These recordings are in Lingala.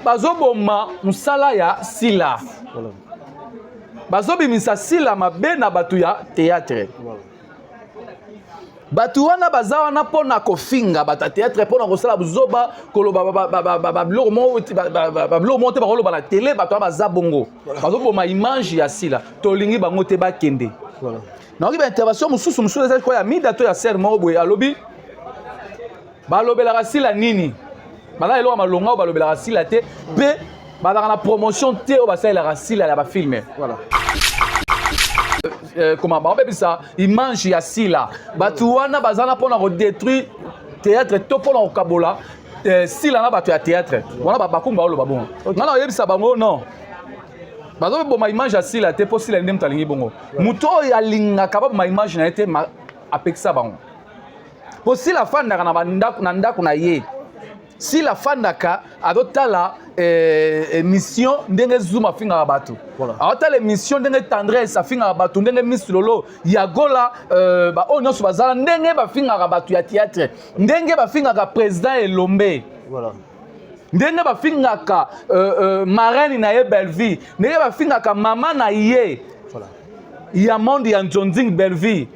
bazoboma musala ya sila. Bazobimisa sila mabe na batu ya théâtre. Batu wana baza wana pona kofinga bata théâtre pona kosala buzoba koloba biloko mo te bakoloba na télé bato wana baza bongo. Bazoboma image ya sila tolingi bango te bakende. Naoki ba intervention mususu eza ko ya mida to ya ser mo boye alobi balobelaka sila nini bana eloko malonga balobelaka sila te pe bazaka na promotion te o basalelaka sila ya bafilme. Voilà. Comment on appelle ça, image ya sila batu wana bazana pona ko détruire théâtre to pona ko kabola sila na batu ya théâtre wana bakumba oloba bongo ngana oyebisa bango non bazo bo ma image ya sila te po sila ndem talingi bongo muto ya linga kabab ma image na ete apekisa bango po sila fandaka na ndako na ye sila fandaka adotala mission ndenge zuma finga batu awatala mission ndenge tendresse afinga batu ndenge mislolo yagola ba onyoso bazala ndenge bafinga batu ya théâtre ndenge bafinga président Elombe voilà ndenge bafingaka marraine na ye Belleville ndenge bafingaka mama na ye voilà ya monde ya Njonzing Belleville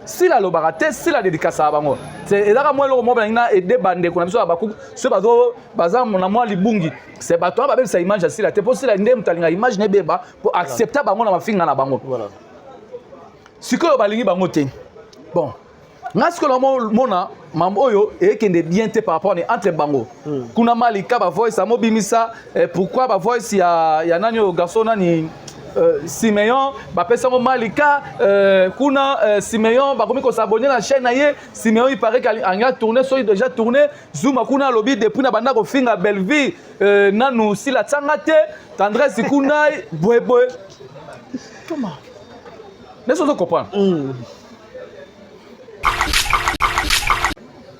sila lobaka te sila dédicace à bango c'est ezaka moi eloko moko na ede bande kuna biso baku so bazo baza na mwa libungi c'est bato ba bebisa image ya sila te po sila ndem talinga image ne beba po accepter bango na mafinga na bango voilà sikoyo balingi bango te bon ngasko la mona mam oyo ekende bien te par rapport entre bango kuna malika ba voice amo bimisa pourquoi ba voice ya nani o garçon nani Simeon bapesa mo malika kuna Simeon bakomi ko s'abonner na chaîne na ye Simeon il paraît qu'il a tourné so il déjà tourné Zuma kuna lobby depuis na banda ko finga Belleville nanu sila tsangate tendresse kuna boy comment laisse-nous comprendre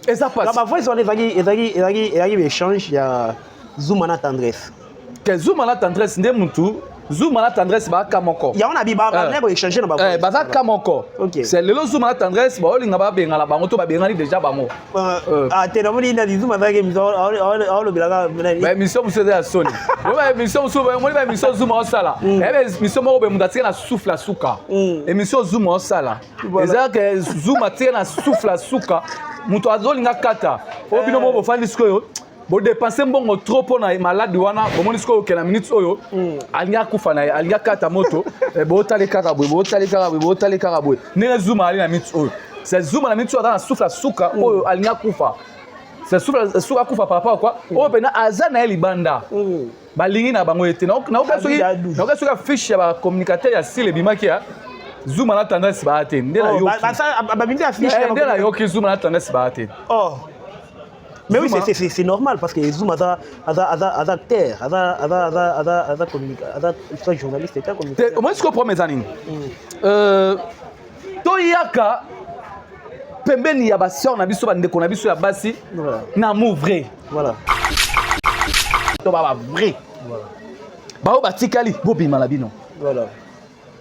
et ça passe la voix on est échange ya Zuma na tendresse que Zuma na tendresse ndé mutu Zuma na tendresse ba kamoko. Ya on a biba ba échanger na ba. Ba kamoko. C'est le Zuma na tendresse ba olinga ba benga la bango to ba benga ni déjà bango. Ah te nomoni na Zuma ba ke miso o bilanga. Ba mission muso ya soni. Ba mission muso ba mo ba mission Zuma o sala. Ba mission mo be mudatika na souffle la suka. Et mission Zuma o sala. Eza que Zuma tika na souffle la suka. Muto azolinga kata. O bino mo bo fandi skoyo. Bo dépenser mbongo trop pour na malade wana bo moni sko okena minutes oyo alinga kufa na alinga kata moto bo tali karabwe ne Zuma ali na minutes oyo c'est Zuma na minutes oyo na souffle suka oyo alinga kufa c'est souffle suka kufa par rapport quoi oyo pena azana eli banda balingi na bango ete na okaso ka fiche ya ba communicateur ya sile bimaki ya Zuma na tendance ba ate ndela yo ba bindi affiche ndela yo ki Zuma na tendance ba ate oh. Mais oui, c'est normal parce que Zoom a acteur, a journaliste, a communicateur. Moi, je comprends mes amis. Toyaka, pembeni ya basor na biso bandeko na biso ya basi na mot vrai. Voilà. To ba vrai. Voilà. Ba o batikali bobima la bino. Voilà.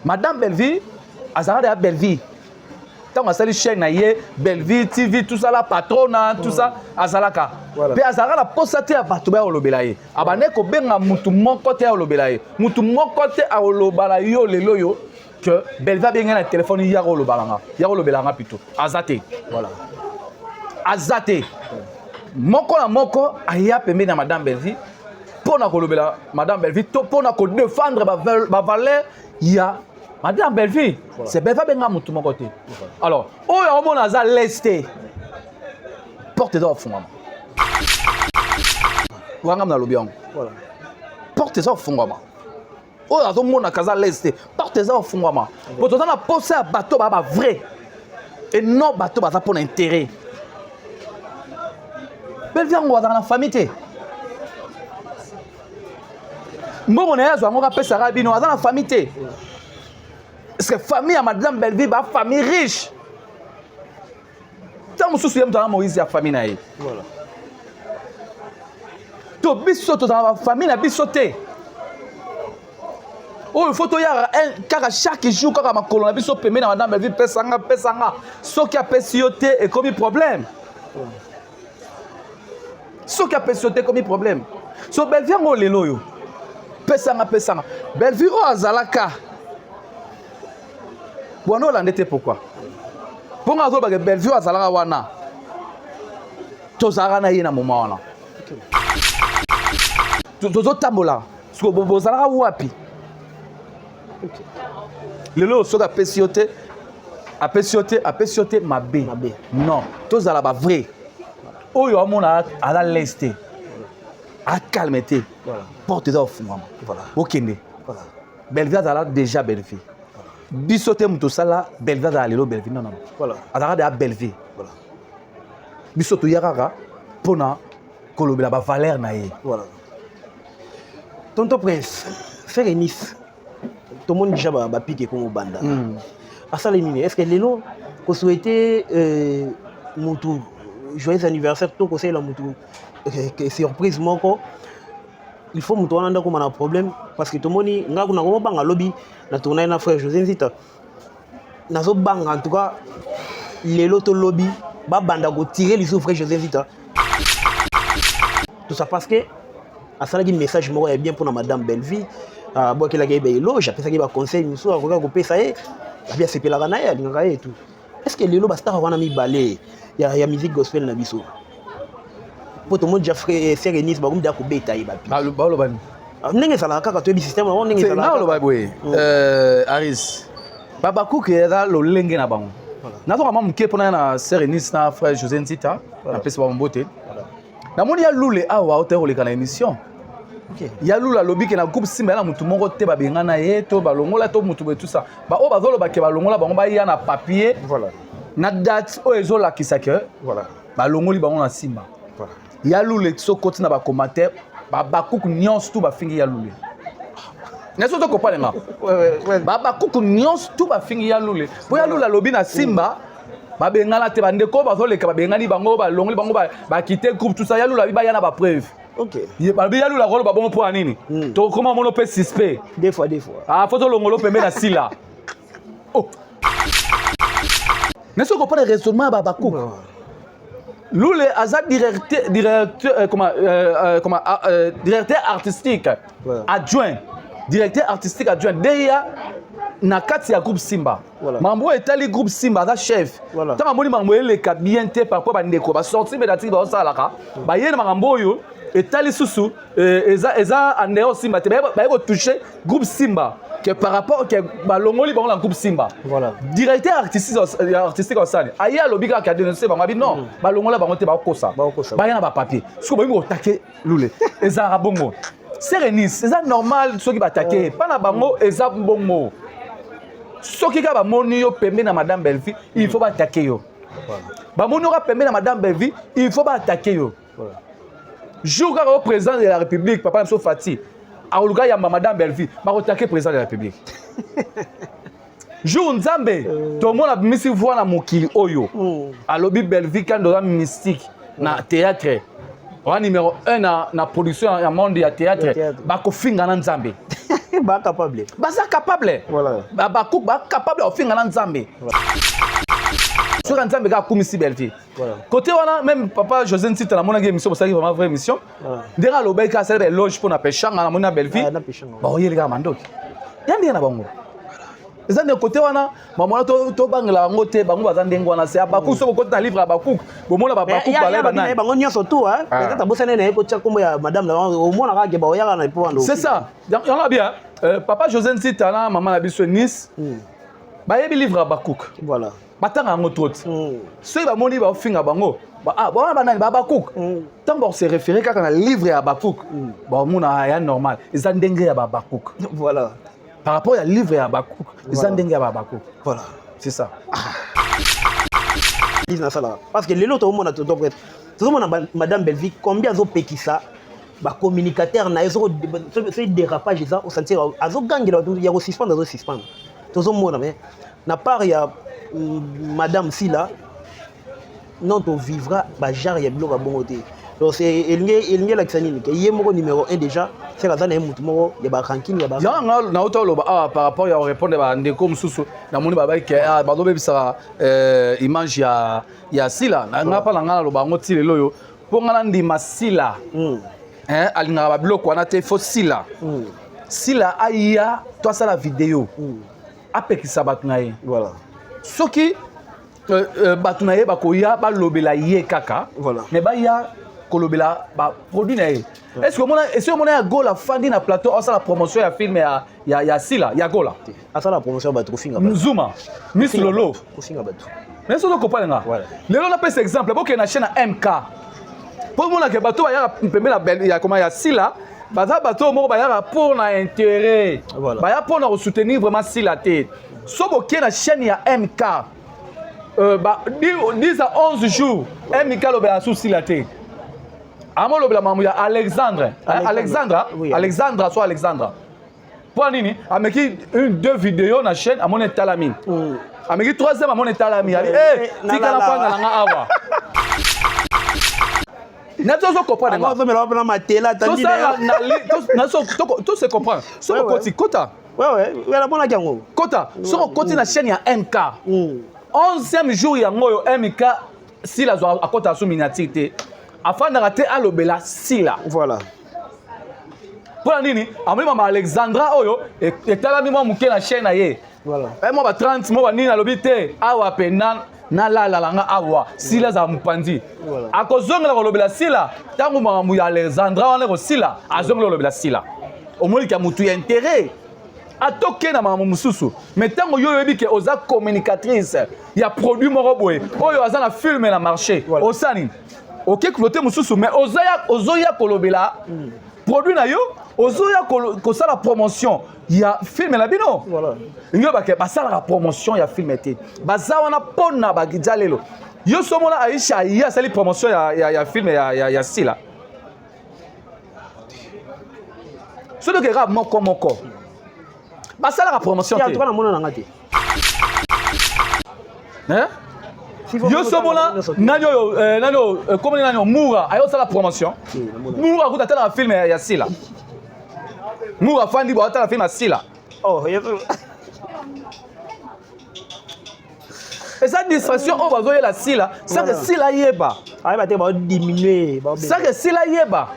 Madame Belleville, azara de Belleville. Tant que chaîne naie Belleville TV tout ça la patrona tout ça azalaka pe azala la posate ya bato ba olobelaye abane ko benga mutu moko te olobelaye mutu moko te olobala yo lelo yo que Belleville benga na téléphone ya olobelanga plutôt azate voilà azate moko na moko aya pembe na madame Belleville pona ko lobela madame Belleville to pona ko défendre ba valeur ya Madame Belleville, c'est Belleville benga mutu moko te. Alors, oyo omona za leste. Porte d'or fungama. Wangam na lobiang. Voilà. Porte d'or fungama. Oyo azomona kaza leste. Porte d'or fungama. Poto na poser bateau ba vrai. Et non bateau ba pour intérêt. Belleville ngo za na famille te. Mbongo na yazo ngo ka pesa rabino za na famille te. Parce que famille à Madame Belleville, bah famille riche. Tant que souci dans Moïse a famille naïe. Voilà. To biso to dans la famille na bisoté. Oh il faut to ya un car chaque jour quand ma colonne biso pemé na Madame Belleville pesanga. Ce qui a pesioté et comme problème. soki apesi te komi problème so Bellevue yango lelo oyo pesanga Bellevue oyo azalaka bwana olande te pourquoi mponga azolobaka Bellevue oyo azalaka wana tozalaka na ye na moma wana tozotambola soki bozalaka wapi lelo soki apesi yo te mabe non tozala bavrai oyo amona ala lese te acalme te porte eza ofungama okende Bellevue azala déjà Bellevue biso te moto osala Bellevue azala lelo Bellevue non azalaka deya Bellevue biso toya kaka mpona kolobela bavaleur na ye tonton Prince frère Nice tomoni déjà bapike komo banda asala nini est-ce que lelo kosouhaite mutu joyeux anniversaire to kosalela mutu surprise moko il faut mutu wana ndako na problème parce que tomoni nga kuna komo banga lobby na tourner na frère José Nzita nazo banga en tout cas lelo to lobby ba banda ko tirer les frère José Nzita tout ça parce que asala ki message moko ya bien pour madame Bellevue bon que la gabe eloge après ça ki ba conseil musu akoka ko pesa ye bien sepelaka na ye alingaka ye tout est-ce que lelo ba star wana mibale ya musique gospel na biso po to mo déjà frère Serge Nice ba kumda ko beta ye ba baloba ni ndenge ezalaka kaka toyebi système wana ndenge ezalaka naloba boye Aris babakuke eza lolenge na bango nazoka mwa moke mpona na Serge Nice na frère José Nzita napesi bango mbote namoni ya lule awa otaya koleka na émission ya lula alobi ke na groupe simba ya na mutu moko te babenga na ye to balongola to mutu boye tout ça oyo bazolobake balongola bango baya na papier na date oyo ezolakisa ke balongoli bango na simba ya lule so koti na bacommentaire bakuku nyonso tu bafingi ya lule neso tokopane nga bakuku nyonso tu bafingi ya lule po ya lule alobi na simba babengana te bandeko bazoleka babengani bango balongoli bango bakite groupe tout ça ya lule abi baya na bapreuve balobi ya lula koloba bongo mpo ya nini tokoma mono mpe suspect des fois fo tolongolo pembe na sila neso okopana raisonnement ya babakuku lule aza directeur artistique adjoint deya na kati ya groupe simba makambo oyo etali groupe simba aza chef ntango amoni makambo eleka bien te parpo bandeko basorti médiatique baosalaka baye na makambo oyo etali susu eza andeo simba te baye kotouche groupe simba que par rapport ke balongoli bango na groupe simba directeur artistique osali aye alobi kaka dénoncer bango abi non balongola bango te bakokosa baye na bapapier soki boyingi kotake lule ezalaka bongo Serge Nice eza normal soki batake mpa na bango eza bongo soki kaka bamoni yo pembe na madame Bellevue il faut batake yo bamoni yo pembe na madame Bellevue il faut batake yo jour kaka au président de la République papa Mso Fati aoluka yamba madame Bellevue bakotake président de la République jour nzambe tomona bimisi voix na mokili oyo alobi Bellevue kandoza mystique na théâtre wa numéro 1 na production ya monde ya théâtre bakofinga na nzambe baza capable capable ofinga na nzambe soki nzambe kaka akumisi Bellevue côté wana même papa José Nzita namonaki émission bosalaki vraiment vraie émission ndenge alobaki kaka asalaka éloge mpo na peshanga namoni na Bellevue baoyeli kaka mandoki ya ndenge na bango eza ndenge côté wana bamona tobangela bango te bango baza ndenge wana se abakuku soki okoti na livre ya bakuku bomona babakuku balayeba nani bango nyonso tu peut-être abosani na ye kotia nkombo ya madame omona kaka ke baoyaka na epo wando c'est ça yango bien papa José Nzita na mama na biso Nice bayebi livre ya bakuku batanga yango troti soki bamoni baofinga bango bona banani babakuku ntango bakose référé kaka na livre ya bakuku bamona ya normal eza ndenge ya babakuku par rapport à livre ya bakuku eza ndenge ya babakuku c'est ça parce que lelo tomona tozomona madame Bellevue combien azopekisa bacommunicateur na ye soki dérapage eza osentir azogangela ya kosuspendre azosuspendre tozomona mais na part ya madame Sila non tovivra bajare ya biloko ya bongo te donc c'est elingi elakisa nini ke ye moko numéro 1 déjà c'est aza na ye mutu moko ya baranking ya yango nauta oloba awa par rapport ya korépondre bandeko mosusu namoni babaki bazobebisaka image ya Sila nga mpa na ngai naloba yango ti lelo oyo mpo nga na ndima sila alingaka babiloko wana te fo sila sila aya to asala video apekisa bato na ye soki bato na ye bakoya balobela ye kaka me baya kolobela baproduit na ye est-ce que omona ya gola afandi na plateau asala promotion ya film ya sila ya gola asala promotion bato kofinga Nzuma Miss Lolo kofinga bato mais soki okopale nga lelo napesa exemple bokende na chaîne ya MK mpo omonake bato bayaka pembe ya sila baza bato moko bayaka pour na intérêt baya pour na kosoutenir vraiment sila te so bokende na chaîne ya MK 10 à 11 jours MK lobela sous sila te amo lobela mamu ya Alexandra so Alexandra mpo nini ameki 2 vidéos na chaîne amoni talami ameki 3e amoni talami ali tika na fanga na nga awa nato zo comprendre nga mais on va matela tandi to se comprendre so koti kota la bonne gango kota so koti na chaîne ya MK 11e jour ya ngoyo MK sila zo akota su miniature te afandaka te alobela sila voilà mpona nini amoni mama Alexandra oyo etalami mwa moke na chaîne na ye mwa ba 30 mwa banini alobi te awa pe nalalalanga awa sila za mopandi akozongela kolobela sila ntango makambo ya Alexandra wana kosila azongela kolobela sila omoliki ya motu ya intérêt atoke na makambo mosusu mais ntango yo oyebi ke oza communicatrice ya produit moko boye oyo aza na filme na marché osani oke kulote mosusu mais ozoya kolobela produit na yo ozoya kosala promotion ya film na bino yo basalaka promotion ya film te baza wana mpona bakija lelo yo somona Aisha ye asali promotion ya film ya sila soki okeka moko basalaka promotion te yo somona nani oyo komoni nani Moura ayosala promotion Moura akuta atalaka film ya sila Moura afandi bo atala film ya sila eza distraction oyo bazoyela sila sake sila yeba sake sila yeba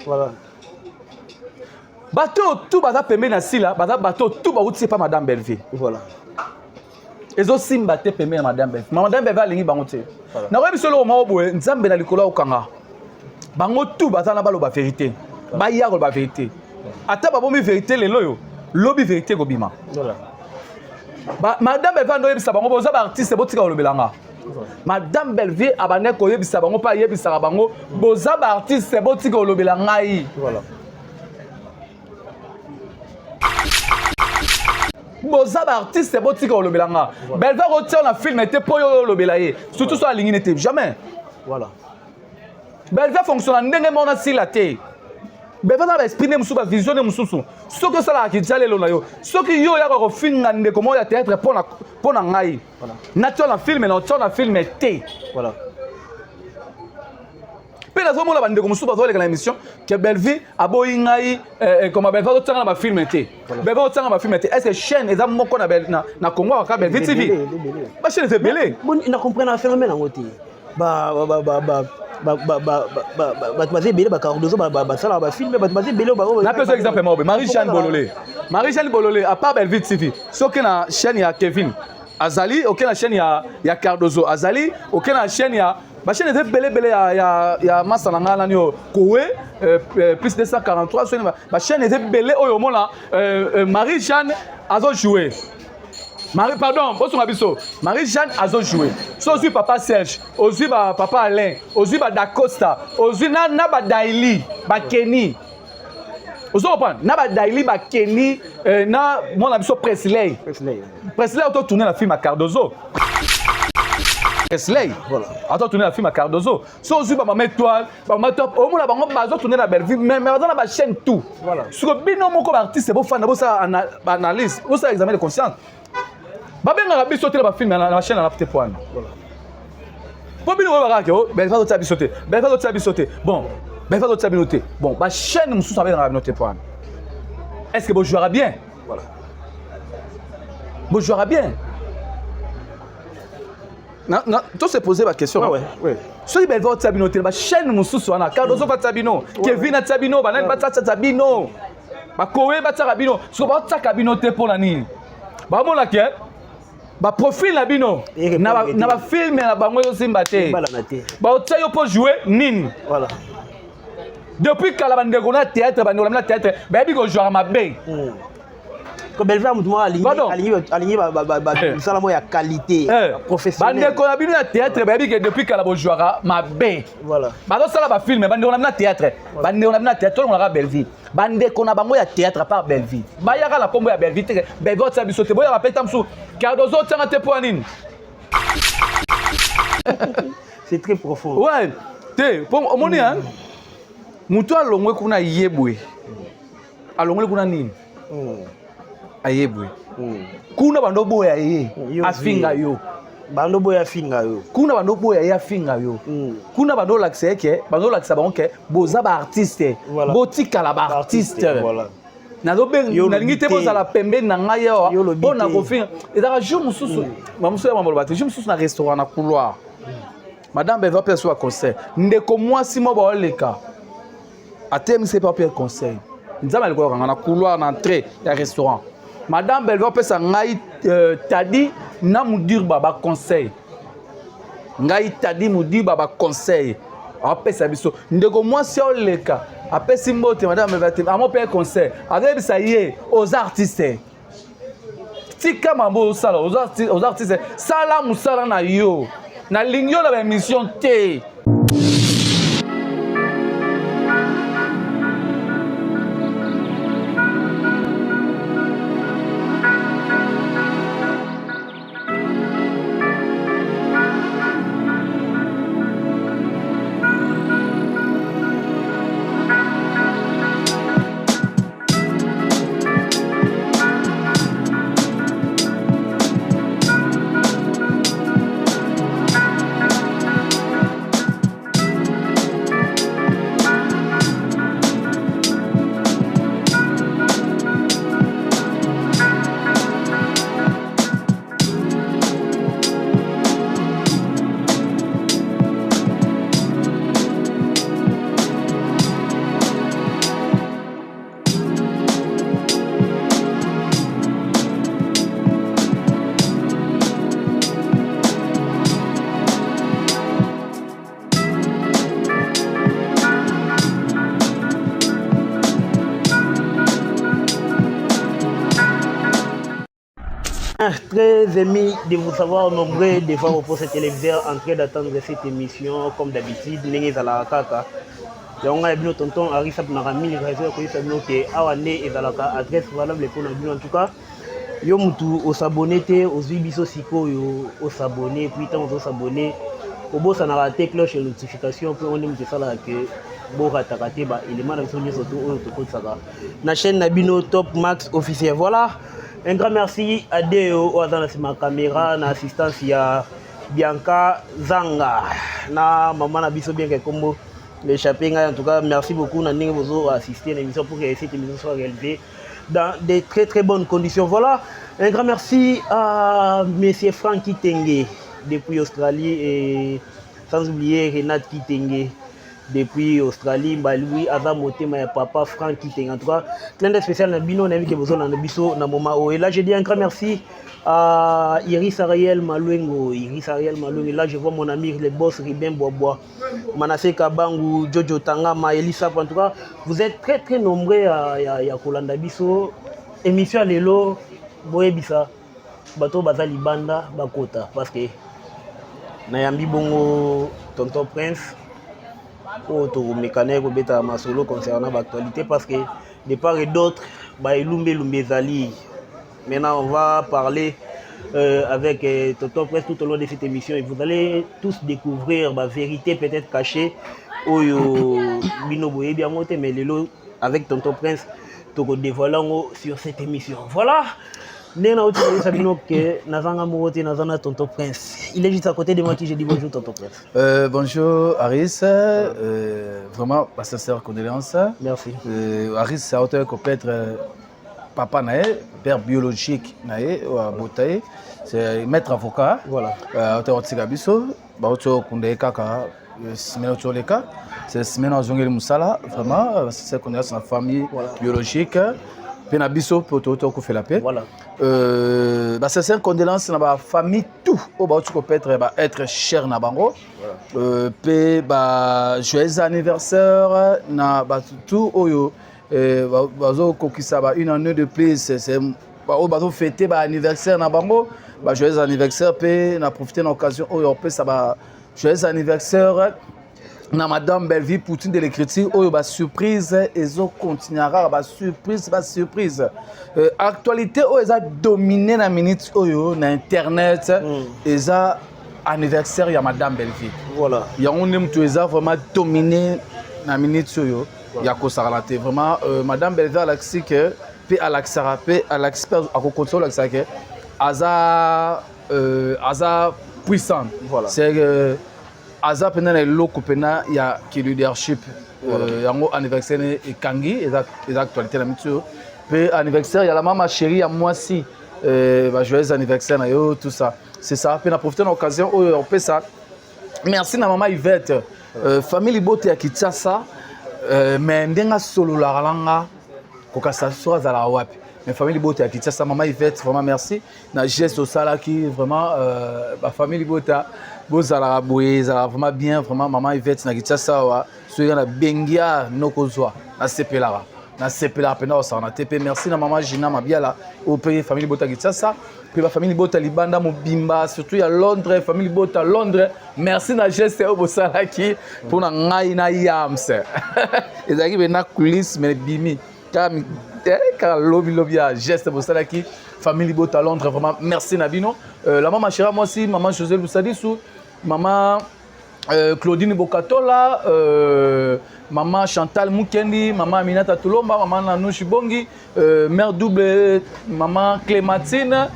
bato tu baza pembeni na sila baza bato tu bauti epa Madame Belleville ezosimba te pembeni ya Madame Belleville Madame Belleville alingi bango te nakoyebi so eloko moko boye nzambe na likolo akokanga bango tu baza na baloba vérité baya koloba vérité ata babomi vérité lelo oyo lobi vérité kobima Madame Belleville andoyebisa bango boza baartiste botika kolobelanga Madame Belleville abande koyebisa bango mpe ayebisaka bango boza baartiste botika kolobela ngai boza baartiste botika kolobela nga Belleville akotia na film ete mpo yo olobela ye surtout so alingi nete jamais Belleville fonctionne ndenge mona sila te Belleville na baesprit nde mosusu bavision nde mosusu soki osalaka kija lelo na yo soki yo oyaka kofinga ndeko moko ya théâtre mpo na ngai natia na filme na otia na filme te mpe nazomona bandeko mosusu bazoleka na émission ke Belleville aboyi ngai koma Belleville otianga na bafilme te Belleville otianga na bafilme te est ce que chaîne eza moko na Congo kaka Belleville TV bachaîne eza ebele na comprendre phénomène yango te bato baza ebele bacardozo basalaka bafilme bato baza ebele napesa exemple moko Marie-Jeanne Bololé à part Belleville TV soki na chaîne ya Kevin azali oke na chaîne ya Cardozo azali oke na chaîne ya bachaîne eza ebelebele ya masa na ngai nani oyo kowe plus 243 soki bachaîne eza ebele oyo omona Marie-Jeanne azojoue pardon, Marie-Jeanne azojoue. So ozwi papa Serge, ozwi papa Alain, ozwi Dacosta, ozwi na Daily, Kenny. Ozo comprendre, na Daily, Kenny, na mon ami Presley. Presley a tourné la film à Cardozo. Presley, voilà. A tourné la film à Cardozo. So ozwi Maman Étoile, Maman Top, au moins bango bazo tourner la Belleville, mais dans la chaîne tout. Voilà. Sur bino moko artiste bo fan, bo ça analyse, bo ça examen de conscience. Babenga biso te ba film na chaîne na peut point. Po bino ba ka ke Belleville to biso te. Belleville to biso te. Bon, Belleville to biso te. Bon, ba chaîne musu ça va na point. Est-ce que vous jouera bien? Voilà. Vous jouera bien. Non, tu se poser la question. Ouais. soki belva otia bino te bachaîne mosusu wana Cardozo batia bino Kevin atia bino banani batiaka bino bakowe batiaka bino soki batiaka bino te mpo na nini bamonaki baprofil na bino na bafilme na bango ezosimba te baotia yo mpo joue nini depuis kala bandeko na théâtre bandeko na théâtre bayebi kozwaka mabe Belva moutuma aligné misala mo ya qualité professionnelle bandeko na bino ya théâtre bayebi ke depuis kala bozwaka mabe bazosala bafilme bandeko na bino na théâtre bandeko na bino na théâtre tolongolaka Belleville bandeko na bango ya théâtre par Belleville bayaka na kombo ya Belleville te Belleville otia biso te boyaka mpe ta mosusu Cardozo otianga te mpo ya nini c'est très profond ouais te omoni mutu alongwe kuna yebwe alongwe kuna nini ayebwe kuna bando boya ye afinga yo bando boya finga yo kuna bando boya ye afinga yo kuna bando lakse ke bando laksa bango ke boza ba artiste botikala ba artiste nalingi te bozala pembeni na ngai awa mpo na kofinga ezaka jour mosusu bamosusu ya mamolo bate jour mosusu na restaurant na couloir madame beva mpe aso ya concert ndeko mwasi mo baoleka atemisi mpe mpe conseil nzambe alikoyoka nga na couloir na entrée ya restaurant madame Belva opesa ngai tadi na mudirba baconseil ngai tadi mudirba baconseil apesa biso ndeko mwasi oleka apesi mbote madame Belva te amope conseil azebisa ye aux artistes tika mambo osala aux artistes sala musala na yo na lingi yo na baémission te Très aimé de vous savoir nombreux devant vos postes téléviseurs en train d'attendre cette émission comme d'habitude. Nengi Zalakaka. Donc, on a bien tonton Arisa Pnarami, les réseaux qui sont que Awane et Zalaka adresse valable pour nous. En tout cas, yo mutu au s'abonner, aux biso siko au s'abonner, puis tant aux s'abonner. Au boss on a raté cloche et notification pour on aime que ça là que bon raté bah il est mal sur surtout au ça na chaîne Nabino Top Max officiel. Voilà. Un grand merci à Deo, ma caméra, na assistance ya Bianca Zanga, na maman na biso bien que comme l'échappé. En tout cas, merci beaucoup na ningo bozo assister à l'émission pour que cette émission soit réalisée dans des très très bonnes conditions. Voilà, un grand merci à Monsieur Franck Kitenge depuis Australie et sans oublier Renate Kitenge depuis Australie, Louis Adam Motema et papa Franck Kiteng. En tout cas, clin d'œil spécial na bino, on a vu que vous avez biso na moment. Et là, je dis un grand merci à Iris Ariel Maluengo. Iris Ariel Maluengo. Et là, je vois mon ami le boss Ribin Boisbois, Manassé Kabangu, Jojo Tangama, Elisa. En tout cas, vous êtes très très nombreux à Kolanda biso. Émission Lelo, Boye Bisa, Bato Bazali Banda, Bakota. Parce que Nayambi Bongo, Tonton Prince. Autour mécanique ou bêta masolo concernant l'actualité parce que de part et d'autre Zali. Maintenant on va parler avec Tonton Prince tout au long de cette émission et vous allez tous découvrir la vérité peut-être cachée mais avec Tonton Prince tout dévoilant sur cette émission. Voilà. Tonton Prince. Il est juste à côté de moi qui je dis bonjour Tonton Prince. Bonjour Aris, vraiment ma sincère condoléance. Merci. Aris c'est auteur peut-être papa nae, père biologique nae à Botaï, c'est maître avocat. Voilà. Auteur Tsigabiso, auteur Kunde Kaka semaine autour des cas. C'est semaine en Zongeli Moussala, vraiment, c'est qu'on est dans la famille biologique. Puis on a biso pour tout qu'on fait la paix. Voilà. C'est une condolence dans la famille tout. Au bas tu peux être cher na bango. Puis joyeux anniversaire na tout oyo. Bazo kokisa une année de plus. C'est au bazo fêter anniversaire na bango. Joyeux anniversaire puis on a profité de l'occasion oyo peut ça joyeux anniversaire. Na Madame Belleville Poutine de l'écriture, oh bah surprise, ils ont continuera bah surprise. Actualité oh ils a dominé la minute oh yo na internet, ils a anniversaire ya Madame Belleville. Voilà. Il y a un homme qui a vraiment dominé la minute yo. Il y a quoi ça relaté vraiment Madame Belleville Alexis que puis Alexara puis Alexpert à continuer Alexis que aza puissant. Voilà. C'est Aza pendant les locaux pendant il y a qui leadership yango anniversaire et kangi et actualité la mitu puis anniversaire il y a la maman chérie à moi si joyeux anniversaire na yo tout ça c'est ça puis on a profité de l'occasion on peut ça merci na maman Yvette famille bote ya Kinshasa mais ndenga solo la langa kokasa so za la wapi mais famille bote ya Kinshasa maman Yvette vraiment merci na geste au sala qui vraiment famille bote bozala boye zala vraiment bien vraiment maman Yvette na Kinshasa wa soyez na bengia nokozwa na sepela pena osana TP merci na maman Gina Mabiala au pays famille Bota Kinshasa puis la famille Bota Libanda Mobimba surtout à Londres famille Bota Londres merci na geste au bosala ki pour na ngai na yams ezaki bena coulisses mais bimi car lobby à geste bosala ki famille Bota Londres vraiment merci Nabino la maman chérie moi aussi maman José Lussadissou maman Claudine Bokatola, maman Chantal Moukendi, maman Aminata Toulomba, maman Nanou Chibongi, mère double, maman Clémentine,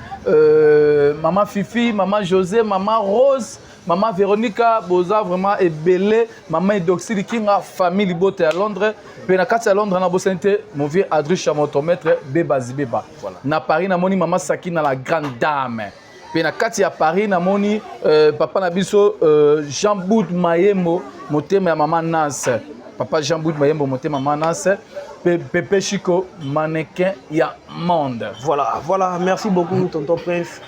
maman Fifi, maman José, maman Rose, maman Véronica, Boza vraiment est belle, maman Edoxili Kinga, famille Bote à Londres, puis na à Londres na Bosente, mon vieux Adrien Chamotomètre, Beba Zibeba. Voilà. Na Paris na moni maman Sakina la grande dame. Puis na kati à Paris na moni papa na biso Jean Boud Mayembo motema ya maman Nas papa Jean Boud Mayembo motema maman Nas Pépé Chico mannequin ya monde. Voilà merci beaucoup tonton Prince,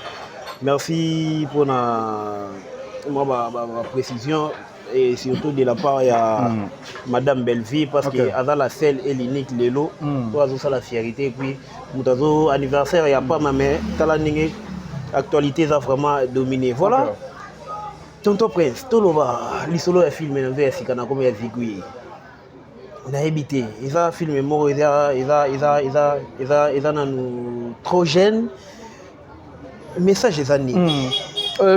merci pour ma précision et surtout de la part de Madame Belleville parce que à la seule et l'unique lelo toi ça la fierté puis mon anniversaire il y a pas ma mère talaningé actualité a vraiment dominé. Voilà. Tonton Prince, tout le monde, les solos a filmé dans le Sikana comme il y a Zigouye. On a habité. Ils ont filmé mort, ils ont trop jeunes. Message des années.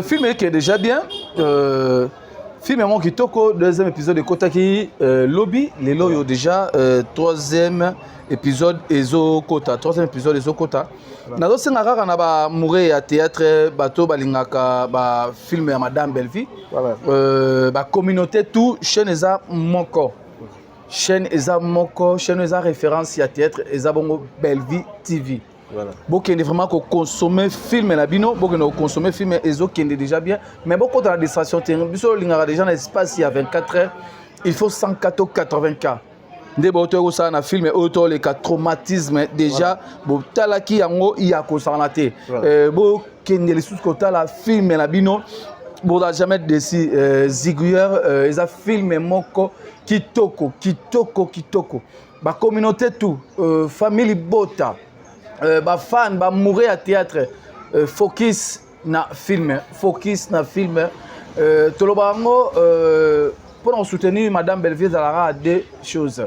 Film qui est déjà bien. Film mon qui toko deuxième épisode de Kotaki Lobby. Les loyaux déjà troisième épisode Ezo Kota. Troisième épisode Ezo Kota. Nazo senga kaka na ba mouré à théâtre bato balingaka ba film ya Madame Belleville. Ba communauté tout chaîne eza moko. Chaîne eza moko, chaîne eza référence ya théâtre eza bongo Belleville TV. Voilà. Bokende vraiment ko consommer film na bino, bokende ko consommer film ezo kende déjà bien, mais beaucoup dans la distraction biso lingaka déjà na espace il y a 24 heures, il faut 180K. Nde boto ça na film auto les traumatisme déjà bo talaki yango ya ko sanate bo kende les sous kota la film na bino bo da jamais desi zigueur eza film moko kitoko ba communauté tout famille Bota ba fan ba mourir à théâtre focus na film tolobango pour soutenir Madame Belleville Zalara deux choses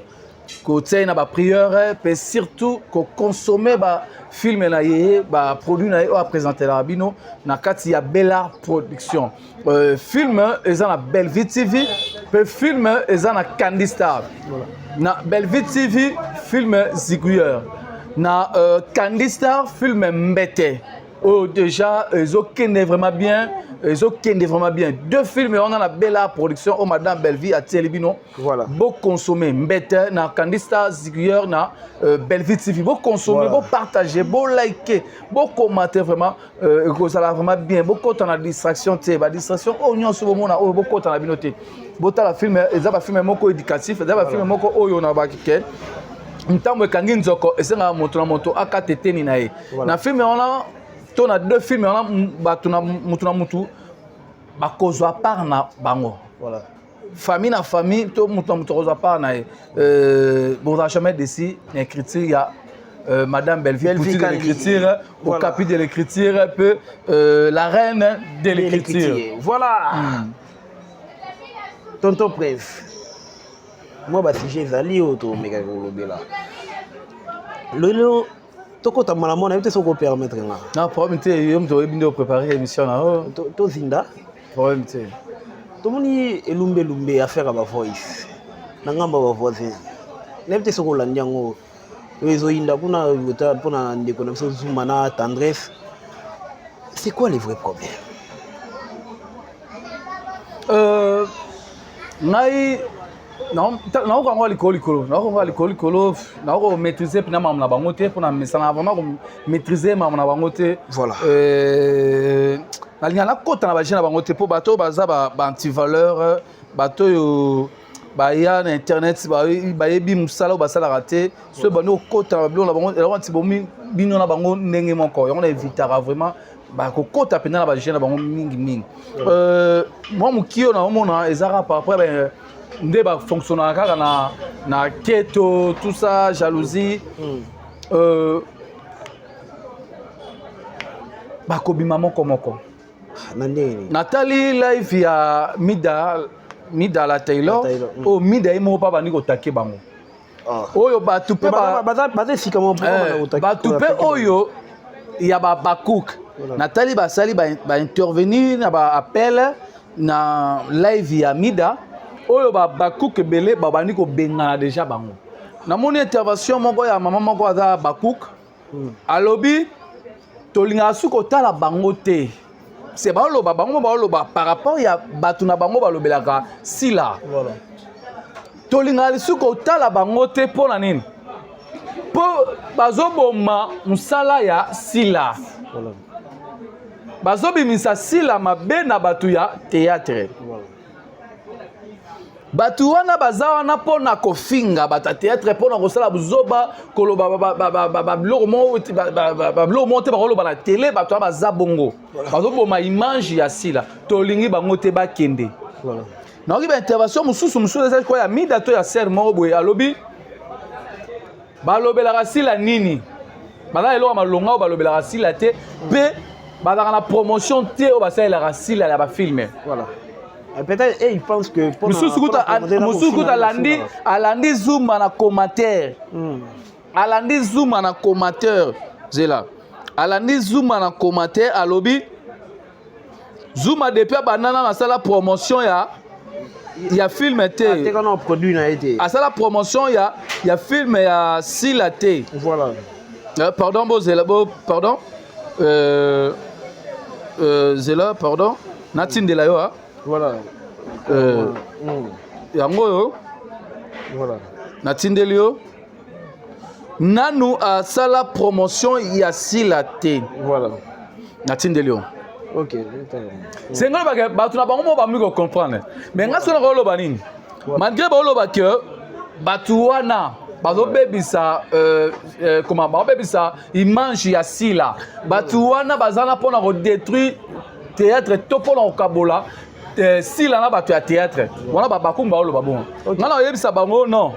côté na ba prière et surtout ko consommer ba film na yé ba produit na yo a présenter la bino na kati ya Bella production film eza na Belleville TV pe film eza na Candy Star na Belleville TV film Zigueur na Candy Star film Mbete Oh, déjà, ils ont vraiment bien. Ils ont vraiment bien. 2 films, on a la belle production. Oh, Madame Belleville à Télébino. Voilà. Beau consommer. Mbete, na Candista Zigueur, na Belleville TV. Beau consommer, beau partager, beau liker, beau commenter vraiment. Ça va vraiment bien. Beau quand on a distraction, tu sais, distraction. Oh, non, c'est bon, oh, beau quand on a bien noté. Beau t'as la film, ils ont film moko éducatif, ils ont film moko oh, on a bakiké. Ntambo kangi nzoko, et c'est na moto AKTT ni nae. Na film on a on a 2 films, on a batuna mutu bakozwa par na bango. Voilà. Famille na famille, to mutu kozwa par na bon ça jamais d'ici l'écriture il y a Madame Belleville pour de l'écriture, au capitaine de l'écriture, peu la reine de l'écriture. Voilà. Tonton Prince. Moi bah si j'ai zali auto mega kolobela. Lolo toko ta mala mona peut-être ko permettre nga. Non, problème tu yo mto ebindo préparer émission na oh. To zinda. Problème tu. To moni elumbe affaire ba voice. Na ngamba ba voice. Na peut-être ko landiango. Ezo inda kuna yota pona ndeko na so zuma na tendresse. C'est quoi les vrais problèmes? Ngai non quand l'école non maîtriser puis na mamna bango te pour na mesana vraiment maîtriser mamna bango te voilà na lingana kota na ba jeune bango te po bato baza ba anti-valeur bato yo ba ya na internet ba yebi musala ba sala raté ce bano kota na bilo na bango la wanti bomi bino na bango ndenge moko on évitera vraiment ba ko kota pena na ba jeune bango mingi moi mukio na omona ezara par rapport nde ba fonctionner kaka na keto tout ça jalousie ba ko bima moko Nathalie live ya Mida la Taylor o Mida imo pa bani ko take bango oyo ba tupe ba sikamo ba tupe oyo ya ba cook Nathalie ba sali ba intervenir na ba appel na live ya Mida oyo ba cook belé ba bani ko bengana déjà bango na mon intervention moko ya maman moko aza ba cook alobi tolinga suko tala bango te c'est ba loba bango ba loba par rapport ya batu na bango ba lobelaka sila voilà tolinga suko tala bango te pona nini po bazoboma musala ya sila voilà bazobimisa sila mabe na batu ya théâtre voilà batu wana baza wana pona kofinga bata théâtre pona kosala buzoba koloba biloko mo te bakoloba na télé bato wana baza bongo bazoboma image ya sila tolingi bango te bakende naoki baintervention mosusu eza koya Mida to ya ser moko boye alobi balobelaka sila nini baza eloko malonga oyo balobelaka sila te mpe bazalaka na promotion te oyo basalelaka sila ya bafilme voilà. Peut-être il pense que Musukuta alandi Zuma na commentaire. Alandi Zuma na commentaire. Zela. Alandi Zuma na commentaire alobi Zuma depuis banana na sala promotion ya film te. Te kana produit na été. A sala promotion ya film ya Sila te. Voilà. Pardon Zela, pardon. Zela, pardon. Natine de la yo. Voilà. Yango yo. Voilà. Natindeli yo. Nanu a sala promotion ya Sila te. Voilà. Natindeli yo. OK. C'est ngolo ba batu na bango mo ba mi ko comprendre. Mais ngaso na ko loba nini? Malgré ba loba que batu wana bazo bebisa comment ba bebisa image ya Sila. Batu wana bazana pona ko détruire théâtre to pona ko kabola. Sila na bato ya théâtre wana bakumba olo babongo ngana oyebisa bango non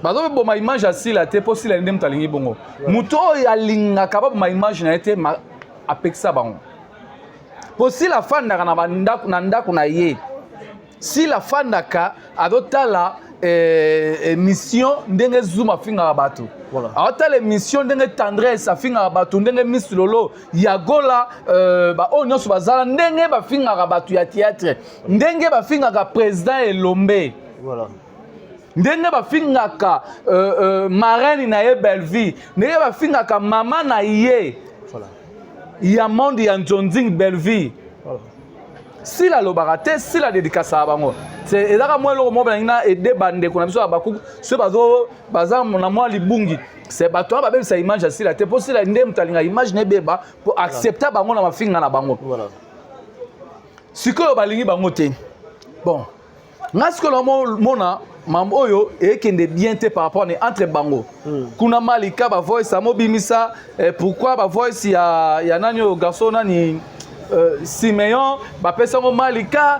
bazo boma image ya Sila te po Sila ndem talingi bongo muto oyo alingaka baboma image na ete apekisa bango po Sila fandaka na ndako na ye Sila fandaka azotala émission ndenge Zuma afingaka bato azotala émission ndenge tendresse afingaka bato ndenge Miss Lolo yagola oyo nyonso bazala ndenge bafingaka bato ya théâtre ndenge bafingaka président Elombe ndenge bafingaka marraine na ye Belleville ndenge bafingaka mama na ye ya monde ya Nzonzing Belleville. Voilà. Si la lobarate, si la dédicace à bango. C'est ezaka moi le moment na aider bande qu'on a besoin baku ce bazo baza na moi libungi. C'est bato ba bem sa image si la te pour si la ndem talinga image ne beba pour accepter bango na mafinga na bango. Voilà. Sikoyo balingi bango te. Bon. Ngasko lo mona mam oyo ekende bien te par rapport entre bango. Kuna malika ba voice amo bimisa pourquoi ba voice ya nani o garçon nani Simeon bapesa ngo malika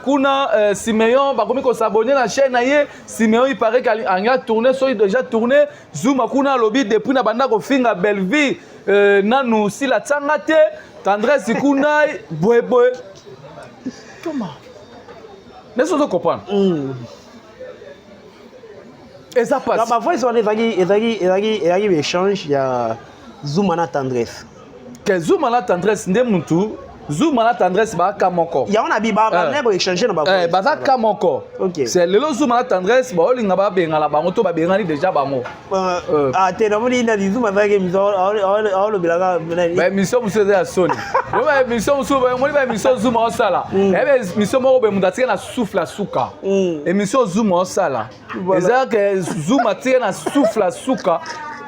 kuna Simeon bakomi ko s'abonner la chaîne na ye Simeon il paraît qu'il a tourné so il déjà tourné Zuma kuna lobby depuis na banda ko finga Belleville nanu si la tsangate tendresse kuna boy comment n'est-ce pas comprendre et ça passe ma voix sur les échange il y a Zuma na tendresse que Zuma la tendresse nde mutu Zuma la tendresse ba kamoko ya on a bi ba nebo échanger na ba baza kamoko OK c'est le Zuma la tendresse ba olinga ba benga la bango to ba bengani déjà bango te na moni na Zuma ba ke miso lo bilanga ba mission muso ya soni yo ba mission muso ba moni ba mission Zuma osala ebe mission mo be mundatika na souffle suka émission Zuma osala ezaka que Zuma tika na souffle suka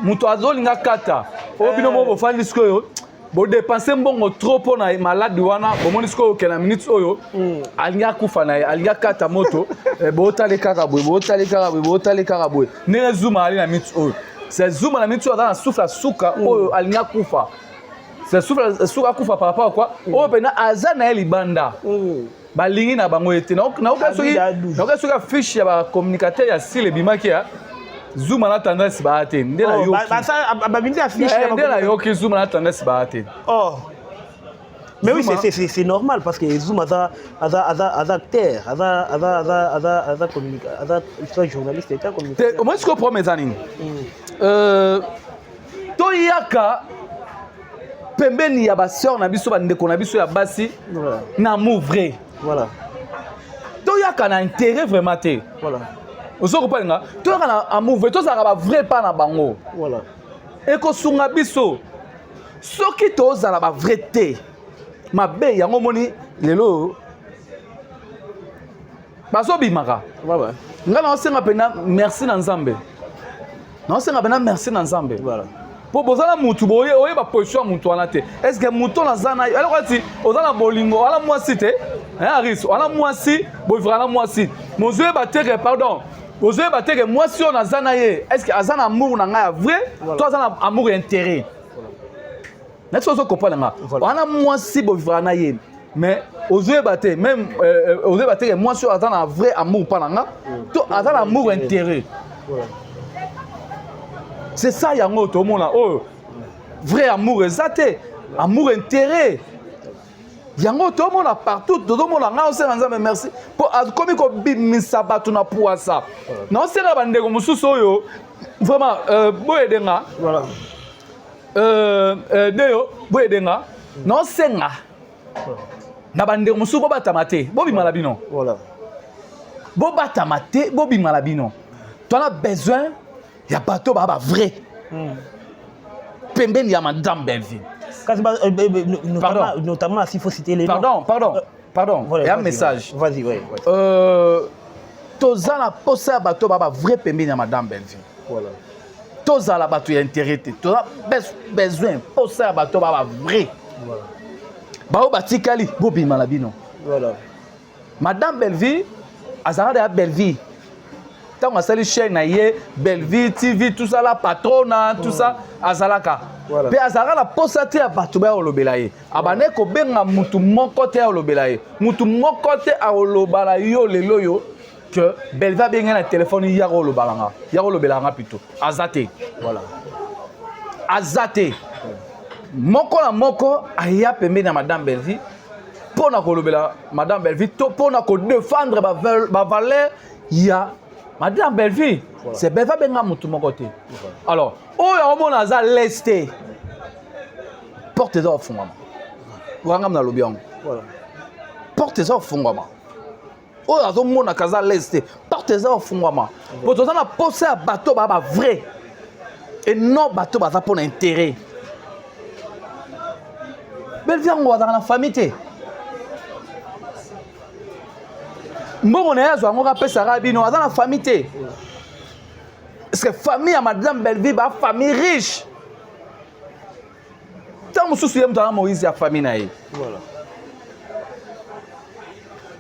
muto azolinga kata obino mo bo fandi sikoyo bo dépenser mbongo trop pour na malade wana bo moni sikoyo ke na minutes oyo alinga kufa na alinga kata moto bo tale kaka boy ne Zuma ali na minutes oyo c'est Zuma na minutes oyo na souffle suka oyo alinga kufa c'est souffle suka kufa par rapport à quoi oyo pena azana eli banda balingi na bango ete na oka fiche ya ba communicateur ya sile bimaki ya Zuma na tendance ba ate ndela yo ba binzi affiche ndela yo ki Zuma na tendance ba ate oh mais oui c'est normal parce que Zuma a acteur a communicateur journaliste et communicateur au moins ce que promet zanini to yaka pembeni ya ba sœur na biso ba ndeko na biso ya basi na amour vrai voilà to yaka na intérêt vraiment te voilà ozo kopanga to yaka na amour vrai to zaka ba vrai pas na bango voilà et ko sunga biso soki to zala ba vrai te mabe yango moni lelo baso bimaka voilà ngana osenga pena merci na nzambe na osenga pena merci na nzambe voilà po bozala mutu boye oye ba position mutu wana te est-ce que mutu na zana alors kwati ozala bolingo wala mwasi te aris wala mwasi boivra mwasi mozoe bateke pardon mozoe bateke mwasi on zana ye est-ce que azana amour na nga vrai toi azana amour intérêt n'est-ce pas comprendre nga wala mwasi boivra na ye mais ozoe baté même ozoe bateke mwasi azana vrai amour pa na nga to azana amour intérêt c'est ça yango to mona oh vrai amour exacté amour intérêt yango to mona partout to mona nga osenga nzambe merci po akomi ko bimisa bato na puasa na osenga bandeko mususu oyo vraiment boyedenga voilà deyo boyedenga na osenga na bandeko mususu bo batama te bo bimala bino voilà bo batama te bo bimala bino to na besoin ya bato ba vrai pembeni ya madame Belleville notamment s'il faut citer les pardon il y a un message vas-y tozala posa bato ba vrai pembeni ya madame Belleville voilà tozala bato ya intérêt toza besoin posa bato ba vrai voilà bao batikali bobima la bino voilà madame Belleville azala ya Belleville tant on sali chaîne na ye Belleville TV tout ça la patrona tout ça azalaka pe azala la posate ya bato ba olobela ye abane ko benga mutu moko te olobela ye mutu moko te olobala yo lelo yo que Belleville benga na téléphone ya olobela nga plutôt azate voilà azate moko na moko aya pembeni na madame Belleville pona ko lobela madame Belleville to pona ko défendre ba valeur ya madame Belleville, voilà. C'est Belleville benga mutu moko te. Alors, oyo omona aza leste. Portez-en au fond. Wanga na lobiango. Voilà. Portez-en au fond. Oyo azomona kaza leste. Portez-en au fond. Pour tout ça na poser à bateau ba vrai. Et non bateau ba pour intérêt. Bellevue yango azala na famille te. Mbongo na yazo yango kapesaka bino azala na famille te. Parce que famille à Madame Bellevue ba famille riche. Tant mosusu yem dans Moïse ya famille na ye. Voilà.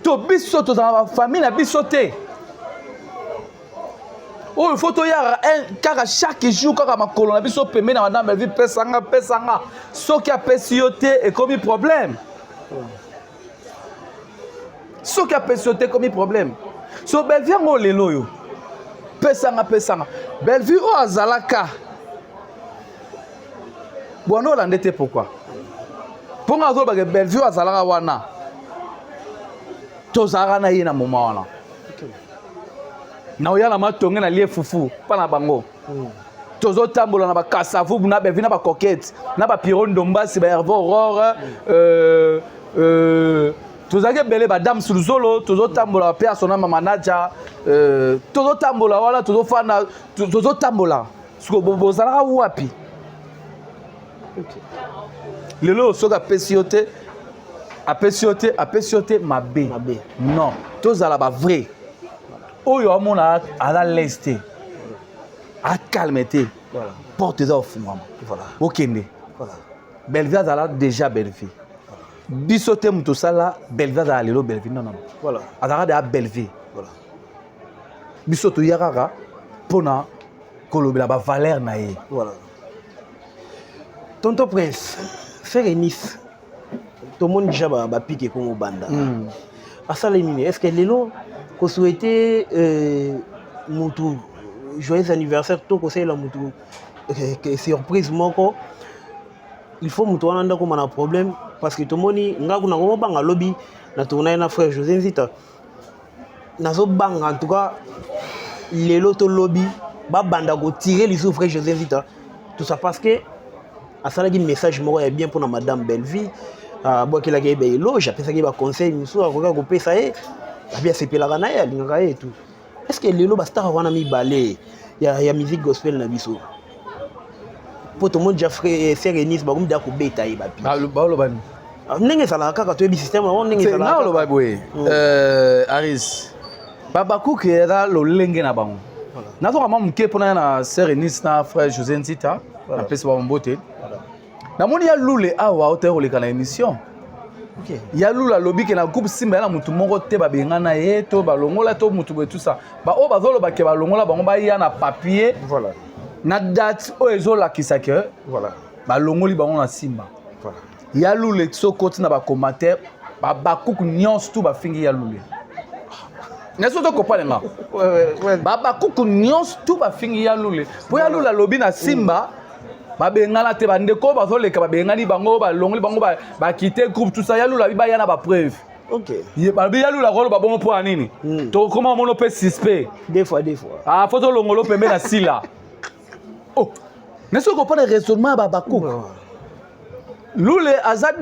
To biso to dans la famille na biso te. Oh, il faut to ya car chaque jour quand ma colonne na biso pembe na Madame Bellevue pesanga. Ce qui a pessioté et comme problème. Ce qui a pessioté comme problème. So Bellevue ngo lelo yo. Pesanga. Bellevue o azalaka. Bon, on l'a été pourquoi? Pour nga zo ba Bellevue azalaka wana. Tozara na ye na moment wana. Na oyala matonge na lie fufu pa na bango. Tozo tambola na ba kasavu na Bellevue na ba coquette, na ba Piron Dombasi ba Hervé Aurore tozake belé ba dame Sulzolo, tozo tambola pe asona mama Nadia tozo tambola wala tozo fana tozo tambola. Siko bozala wapi? Lelo soka pesiote apessiote mabe. Non, tozala ba vrai. Oyo amona ala leste. A calmete. Voilà. Porte ça au fond. Voilà. Okende. Voilà. Bellevue azala déjà Bellevue. Bisote muto sala Bellevue azala lelo Bellevue non. Voilà. Azala de Bellevue. Voilà. Bisoto yarara pona kolobela ba valeur na ye. Voilà. Tonton Prince, faire Nice. Tout le monde déjà ba piqué comme au banda. Est-ce que lelo ko souhaiter mutu joyeux anniversaire to conseil la mutu que surprise moko il faut mutu wana ko mana problème parce que to moni ngaku na ko banga lobby na tourner na frère José Nzita nazo banga en tout cas lelo to lobby ba banda ko tirer les frère José Nzita tout ça parce que à ça un message moko est bien pour na Madame Bellevue bon qu'il a gagné éloge après ça il va conseil musu akoka ko pesa e bien c'est pelaka na ya lingaka et tout. Est-ce que lelo ba star wana mi balé ya musique gospel na biso pour tout le monde déjà frère Nice ba kumda ko beta yi ba pi ba lo bani ndenge sala kaka to bi système na ndenge sala na lo ba boye Aris baba kuke era lo lenge na bango na to kama mke pona na sœur Nice na frère José Nzita na pesa ba mbote na moni ya lule awa hauteur le kana émission. Okay. Ya lula lobby ke na groupe Simba na mutu moko te ba bengana ye to ba longola to mutu be tout ça. Ba o bazolo ba ke ba longola bango ba ya na papier. Voilà. Na date o ezola kisake. Voilà. Ba longoli bango na Simba. Voilà. Ya lule so côté na ba commentaire ba kuku nyons tout ba fingi ya lule. Neso to kopale nga. Ouais. Ba kuku nyons tout ba fingi ya lule. Po ya lula lobby na Simba. Babengana te bandeko bazoleka babengani bango balongoli bango ba quitter groupe tout ça ya lula biba yana ba preuve. OK. Ye ba ya lula rolo ba bongo po anini. To comment mono pe suspect. Des fois. Ah photo longolo pembe na sila. Oh. Neso ko pas de raisonnement ba bakou. Lule azat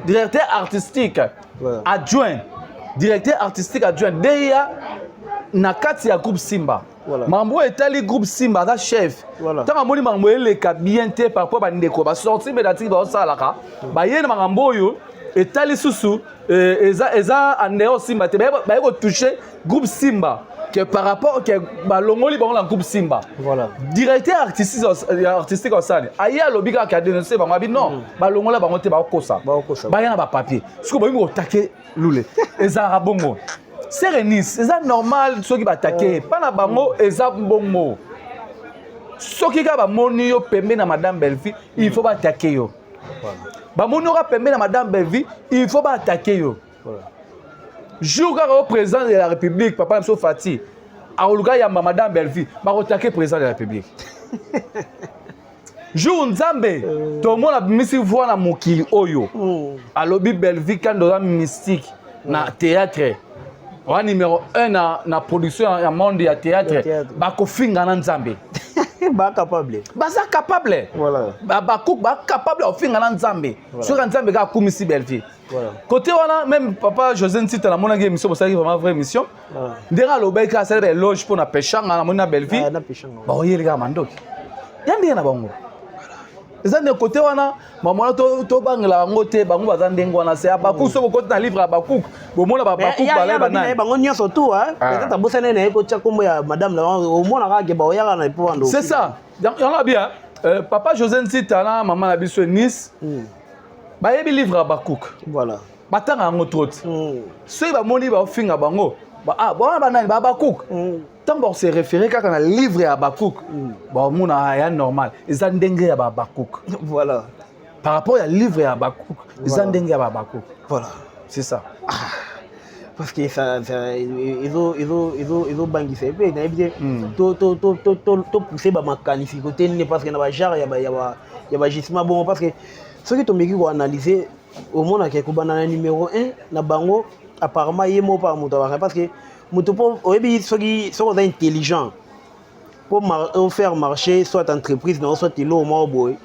directeur artistique adjoint. Directeur artistique adjoint Deya na kati ya groupe Simba. Voilà. Mambo etali groupe Simba da chef. Voilà. Tant moni mambo eleka bien te par rapport ba ndeko ba sorti medati ba osalaka. Ba yena mambo yo etali susu eza andeo Simba te ba ko toucher groupe Simba que par rapport que ba longoli ba on groupe Simba. Voilà. Directeur artistique osani. Aya lobika ka dénoncer ba mabi non. Ba longola ba ngote ba kosa. Ba yana ba papier. Siko ba ngo attaquer lule. Eza rabongo. C'est Nice, c'est normal ceux qui va attaquer. Pas na bango, c'est bongo. Ceux qui va moni yo pembe na Madame Bellevue, il faut pas attaquer yo. Ba moni yo pembe na Madame Bellevue, il faut pas attaquer yo. Jour au président de la République, papa Mso Fati, a oluka ya Madame Bellevue, ba attaquer président de la République. Jour Nzambe, tout le monde a mis voix na mokili oyo. A lobby Bellevue quand dans mystique na théâtre. Wa numéro 1 na production ya monde ya théâtre ba ko finga na Nzambe ba capable voilà ba capable o finga na Nzambe sur Nzambe ga kumisi Bellevue voilà côté wana même papa José Ntita na mona game mission ça vraiment vraie mission ndera lobeka ça be loge pour na pechanga na mona Bellevue ba oyeli ga mandoki yandi na bango eza ne côté wana mamona to bangela bango te bango baza ndenge wana c'est Abakouk so côté na livre Abakouk bomona Abakouk balé banana bango nyonso tout hein peut-être abosana na ko tia kombo ya madame la au mona ka ke ba oyaka na po ando c'est ça yana bien papa José Ntita na maman na biso Nice ba yebi livre Abakouk voilà batanga ngo trotte so ba moni ba finga bango bon banani ba Abakouk tant bon se référer kaka na livre ya Abakouk bon mona ya normal eza ndenge ya Abakouk voilà par rapport à livre ya Abakouk eza ndenge ya Abakouk voilà c'est ça parce que ça ils ont bangi c'est peu na bien to pousser ba makanisi côté ne parce que na ba genre ya ba gisement bon parce que ceux qui tomeki ko analyser au monde ke ko banana numéro 1 na bango apparemment yemo par moto parce que moto po oyebi soki soko za intelligent pour faire marcher soit entreprise non soit ilo mo boy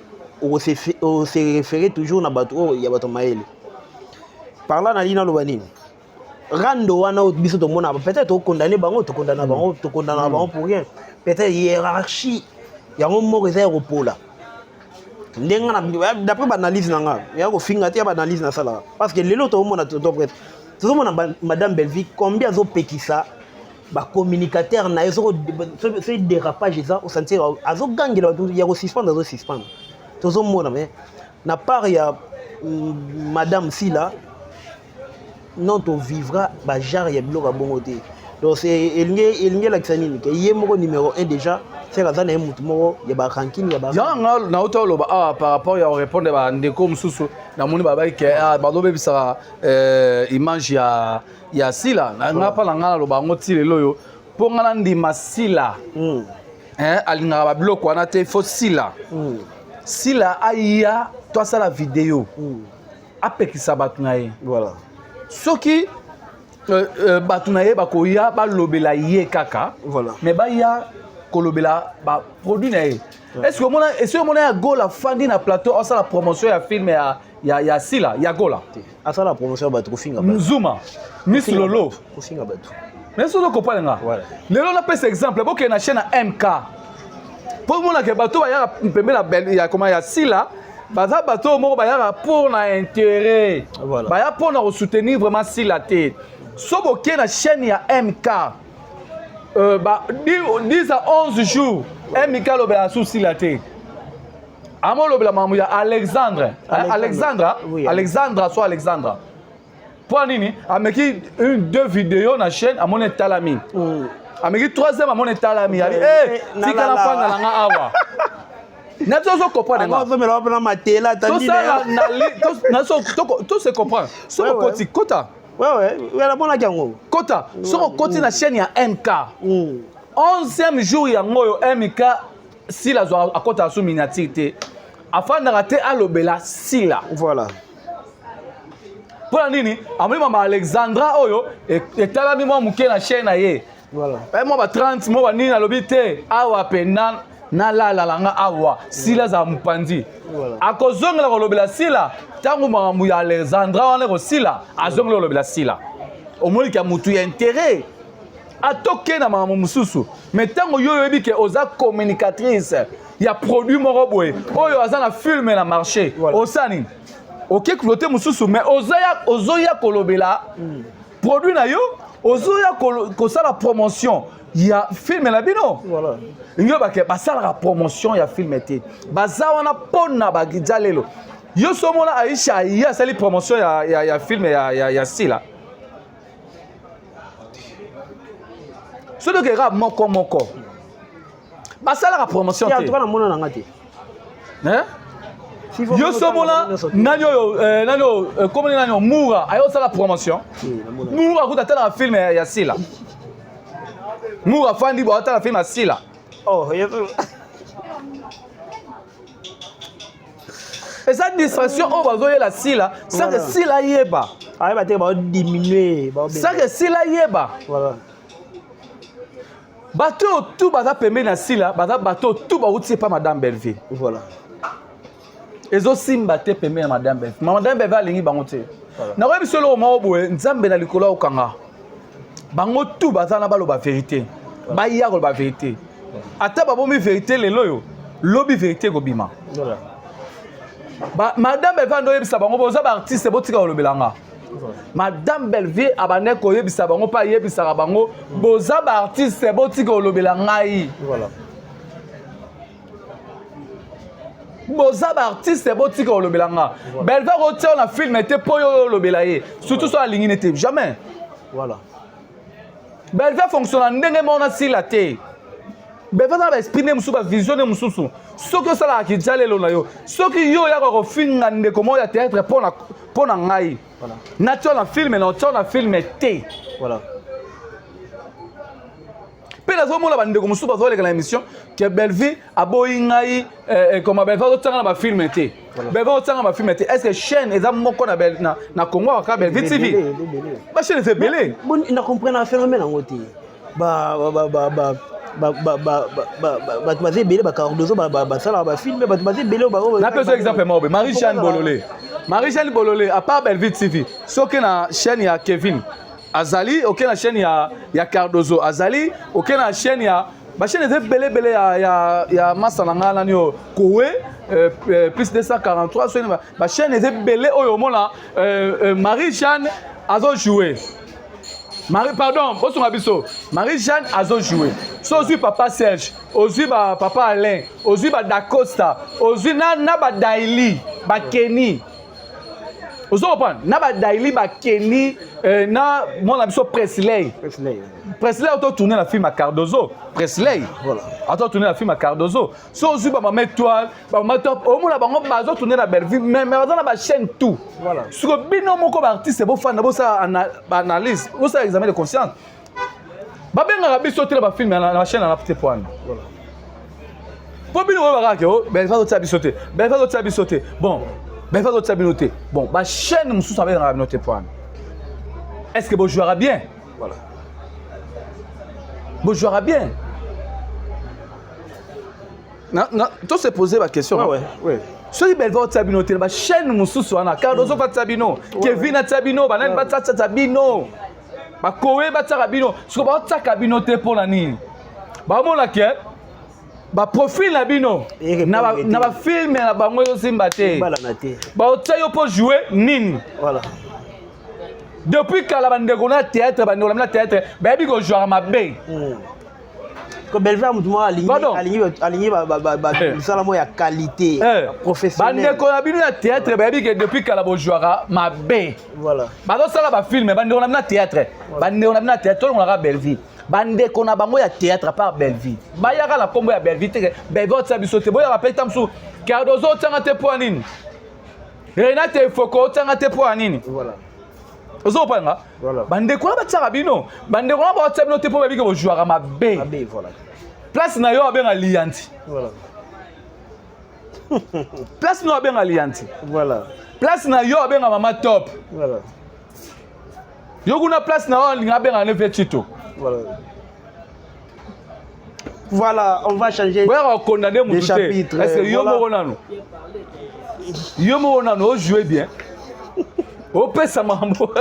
on se référer toujours na bato ya bato maele par là na lina lo banini rando wana biso to mona peut-être to condamner bango to condamner bango pour rien peut-être hiérarchie ya ngo mo reza aéroport ndenga d'après analyse nanga ya ko finga te ba analyse na sala parce que lelo to mona to prêtre tout le monde madame Belvique combien zo pekisa ba communicateur na eso ce dérapage ça au sentir azo gangela ya ko suspendre tout le monde mais na part ya madame Sila non to vivra ba jar ya biloko bongoté donc c'est elinge la kisanini ke yemoko numéro 1 déjà c'est la zone mutu moko ya ba ranking ya ba yanga na otolo ba par rapport ya répondre ba ndeko mususu na moni ba ke ba lobe bisa image ya Sila na pa na ngala lo ba ngoti lelo yo po ngala ndima Sila alinga ba biloko wana te fo Sila Sila aya to ça la vidéo apekisa batu na ye voilà soki batu na ye bakoya balobela ye kaka voilà mais baya kolobela ba produit na ye est-ce que mona ya gola fandi na plateau on la promotion ya film ya Sila ya gola asa la promotion ba to finga ba Zuma Miss Lolo ko finga ba to mais so ko pala nga lelo na pese exemple boke na chaîne MK pour mona ke bato ba ya pembe la ya comment ya Sila baza bato moko bayaka pour na intérêt voilà baya pour na soutenir vraiment Sila te so boke na chaîne ya MK 10 à 11 jours MK lobela sous Sila te amo lobela mamu ya Alexandra soit Alexandra pour nini ameki 2 vidéos na chaîne amone talami ameki 3e amone talami ali tika na fanga na nga awa na tozo comprendre nga mais là on matela tandi tout se comprend so koti kota ouais la bonne kango kota so koti na chaîne ya MK 11e jour ya ngoyo MK Sila zo akota sous miniature afin rater alobela Sila voilà pour nini amoni mama Alexandra oyo etalami mo muke na chaîne ye voilà mo ba 30 mo ba nini alobi te awa pena na la nga awa Sila za mupandi akozongela kolobela Sila tangu mamu ya Alexandra wana ko Sila azongela kolobela Sila omoni ka mutu ya intérêt atoke na mamu mususu mais tango yo yebi ke oza communicatrice ya produit moko boye oyo aza na film na marché osani OK cloté mususu mais ozoya kolobela produit na yo ozoya ko sala promotion ya film na bino voilà nyo ba ke basala la promotion ya film te baza wana pona ba gidalelo yo somona Aisha ya sali promotion ya film ya Sila so de que moko basala la promotion te ya to na mona na ngati yo somona nanyo comme nanyo Moura ayo sala promotion Moura kuta tala film ya Sila Moura fandi bo tala film ya Sila oh et ça distraction on va zoyer la Sila ça que Sila yeba ba te ba diminuer ça que Sila yeba voilà bateau tout baza pembe na Sila bateau tout ba uti pas madame Belvique voilà ezo simba te pembe na madame Belvique madame Belvique alingi bango te na ko bisolo o mawo boye nzambe na likolo okanga bango tout baza na baloba vérité ba ya ko ba vérité ata ba bomi vérité lelo yo lobi vérité ko bima voilà Madame Belvi ndoyebisa bango boza ba artiste botika olobelanga. Madame Belvi abane koyebisa bango pa yebisa bango boza ba artiste botika olobelanga yi. Voilà. Boza ba artiste botika olobelanga. Belvi rotia na film était po yo olobelaye. Surtout sur la ligne n'était jamais. Voilà. Belvi fonctionne ndenge mona si la te. Belvi na exprimer musu ba vision mususu. Soki osala akijale lo na yo. Soki yo ya ko finga ndeko mo ya théâtre pona ngai. Voilà. Naturel en film na naturel en film te. Voilà. Pe na zo mo la bandeko musu ba zo le kana émission que Belvi aboyi ngai comme Belvi zo tanga na ba film te. Belvi zo tanga na ba film te. Est-ce que chaîne eza moko na Congo ka Belvi TV? Ba chaîne c'est belé. Bon, il n'a compris un phénomène en côté. Basé belé Cardozo ça ba film basé belé na peso exemple mobe Marie-Jeanne Bololé. Marie-Jeanne Bololé à part Belvi TV, soki na chaîne ya Kevin Azali, OK na chaîne ya Cardozo Azali, OK na chaîne ya ba chaîne de belé ya Masalanga nani o Kowe plus 243 ba chaîne de belé oyo mona Marie-Jeanne azo jouer. Pardon, Marie-Jeanne a joué. So aussi papa Serge, aussi papa Alain, aussi Dacosta, aussi na Daily, Kenny. Vous comprenez? Na Daily, Kenny, na mon ami Presley. Presley a tourné la film à Cardozo. Presley. Voilà. A tourné la film à Cardozo. So aussi maman étoile, maman top. Au moins la bango bazo tourné la belle vie, mais dans la chaîne tout. Voilà. Sur le binôme comme artiste, c'est beau fan, beau ça analyse, beau ça examen de conscience. Ba benga rabi sauter la film na la chaîne na petit point. Voilà. Pour binôme ba rakeo, ben va sauter sauter. Ben va sauter. Bon. Ben va sauter noter. Bon, ba chaîne musu ça va noter point. Est-ce que vous jouera bien? Voilà. Vous jouera bien. Non, tu se poser la question. Ouais. Soki Belva Tabino, la chaîne Moussousou, Cardozo Tabino, Kevin Tabino, Banan Batata Tabino, Bakoe Batarabino, ce que Batabino te pour la nini. Bamon la quête, profil la bino, n'a film et la bango simbate. Baotayo pour jouer nin. Voilà. Depuis qu'à la bande de théâtre, la théâtre, baby go jouer à ma baie. Comme Belva mouvement aligné salamo ya qualité professionnelle. Bande ko abinu ya théâtre baby que depuis qu'à la jouera ma baie. Voilà. Bado sala ba film bande on a na théâtre. Bande on a na théâtre on a Belvi. Bande ko na bango ya théâtre par Belvi. Ba yaka la combo ya Belvi te Belva tsabisote boya rappel tamsu Cardozo tanga te po nini. Renate Foko tanga te po nini. Voilà. Ozo panga. Voilà. Bande ko ba tsaka bino. Bande ko ba tsabino te po baby que jouera ma baie. Voilà. Place na yo abenga lianti. Voilà. Place na yo abenga lianti. Voilà. Place na yo abenga mama top. Voilà. Yo kuna place na yo linga abenga neve chito. Voilà. Voilà, on va changer de chapitre. Est-ce que yo mo nano jouer bien. O pesa mambo.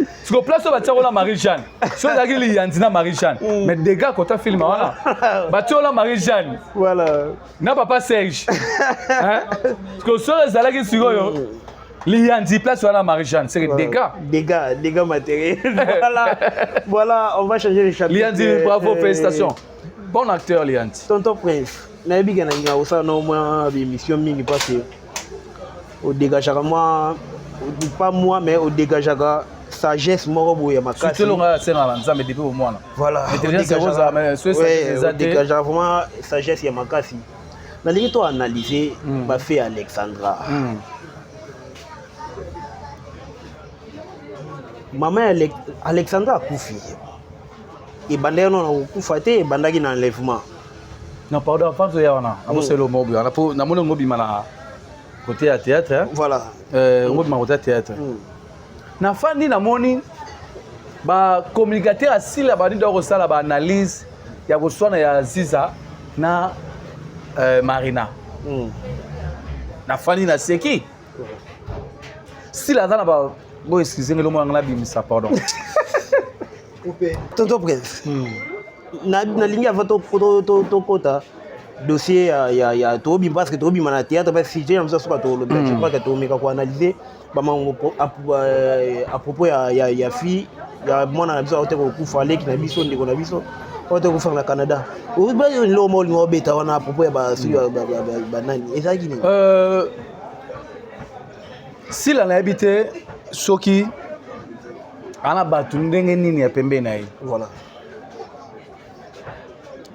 Parce que place où la Marie-Jeanne. Si on a dit qu'il y a Marie-Jeanne. Mais des gars, quand tu as filmé, voilà. La Marie-Jeanne. Voilà. N'a pas Serge. Parce que si on a dit qu'il y a une place où la Marie-Jeanne, c'est des gars. Dégâts matériels. Voilà, on va changer les chapitres. Lianzi, bravo, félicitations. Bon acteur, Lianzi. Tonton Prince. Nabi Gananga, on a au moins une émission mingi passée. Au dégageara moi, pas moi, mais au dégageara. Sagesse morobo ya makasi. C'était longa c'est na nzambe depuis au mwana. Voilà. Dégagera vraiment sagesse ya makasi. Na lingi to analyser ba fait Alexandra. Maman Alexandra akufi. Et bandé non na kufa te bandaki na enlèvement. Non pardon avant de yana. Amo c'est le mobu. Na po na mona ngobi mana côté à théâtre hein. Voilà. Ngobi ma côté théâtre. Na fandi na moni ba communicateur asila ba ndido ko sala ba analyse ya ko swana ya Ziza na Marina. Na fandi na seki. Sila dana ba bo excusez ngelo mo ngala bimisa pardon. Tonton Prince. Na lingi avant to kota dossier ya tobi parce que tobi mana théâtre parce que si j'ai l'impression que je crois que tobi ka ko analyser à propos ya fille ya mwana na biso ote ko kufa leki na biso ndiko na biso ote ko fa na Canada o ba yo lo mo ngo beta wana à propos ya ba su ba nani ezaki ni si la habité soki ana batu ndenge nini ya pembe na ye voilà.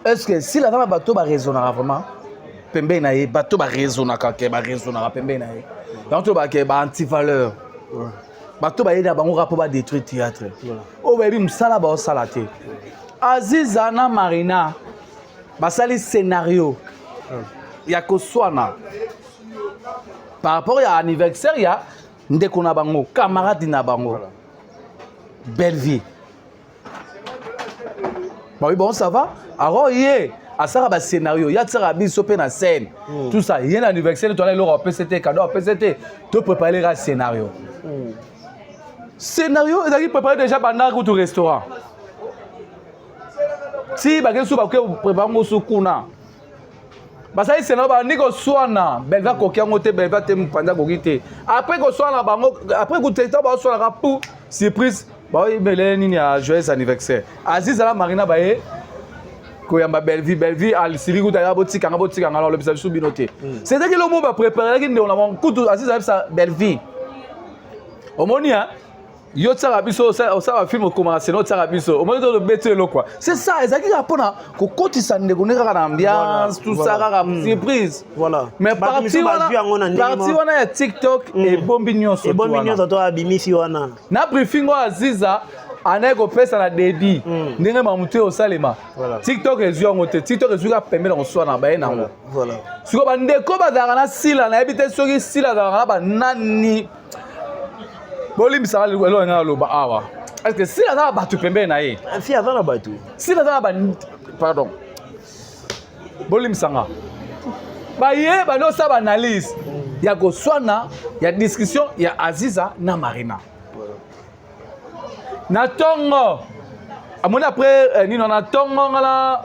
Est-ce que si la dame bateau va raisonner vraiment pembe na ye bateau va raisonner ka ba raisonner pembe na ye donc to ba ke ba anti valeur bateau ba yeda bango rapport ba détruire théâtre o ba bi musala ba o salate Aziza na Marina basali scénario ya ko swana par rapport à anniversaire ya ndeko na bango camarade na bango belle vie. Bah oui, bon, ça va. Alors, hier, à ça, il scénario, il y a des scénarios na scène. Tout ça, il y a un anniversaire, tu as le PCT, cadeau PCT, tu préparer un scénario. Scénario, ils ont préparé déjà pendant au restaurant. Si, bah, qu'est-ce que vous préparez au soukuna? Bah, ça, c'est là, bah, nico soana, belva coquin, moté, belva tem pendant gogité. Après que soana, bah, après que tu es là, soana, pour surprise. Bah oui, mais là, il y a un joyeux anniversaire. Aziz ala Marina baye, ko yamba belle vie, al sirigu ta yaboti kanga alors le bisou binoté. C'est ça que le mot va préparer qui on a mon coup Aziz ala sa belle vie. Au monia, yo tsara biso ça va film commencer no tsara biso. Au moins de bête lo quoi. C'est ça, ezaki rapona ko kotisa ndeko neka na ambiance, tout ça kaka surprise. Voilà. Mais parti wana ya TikTok et bombi nyonso. Et bombi nyonso to abimisi wana. Na briefing wa Aziza aneko pesa na débit. Ndenge mamuté au salema. TikTok ezio ngote. TikTok ezio ka pembe na swa na baye na ngo. Voilà. Siko ba ndeko bazaka na sila na ebite soki sila za ba nani. Boli misala lelo nga loba awa. Est-ce que sila za ba tu pembe na ye? Si azana ba tu. Sila za ba pardon. Boli misanga. Ba ye ba no sa ba analyse. Ya go swana, ya discussion ya Aziza na Marina. Na tongo amoni après nino na tongo ngala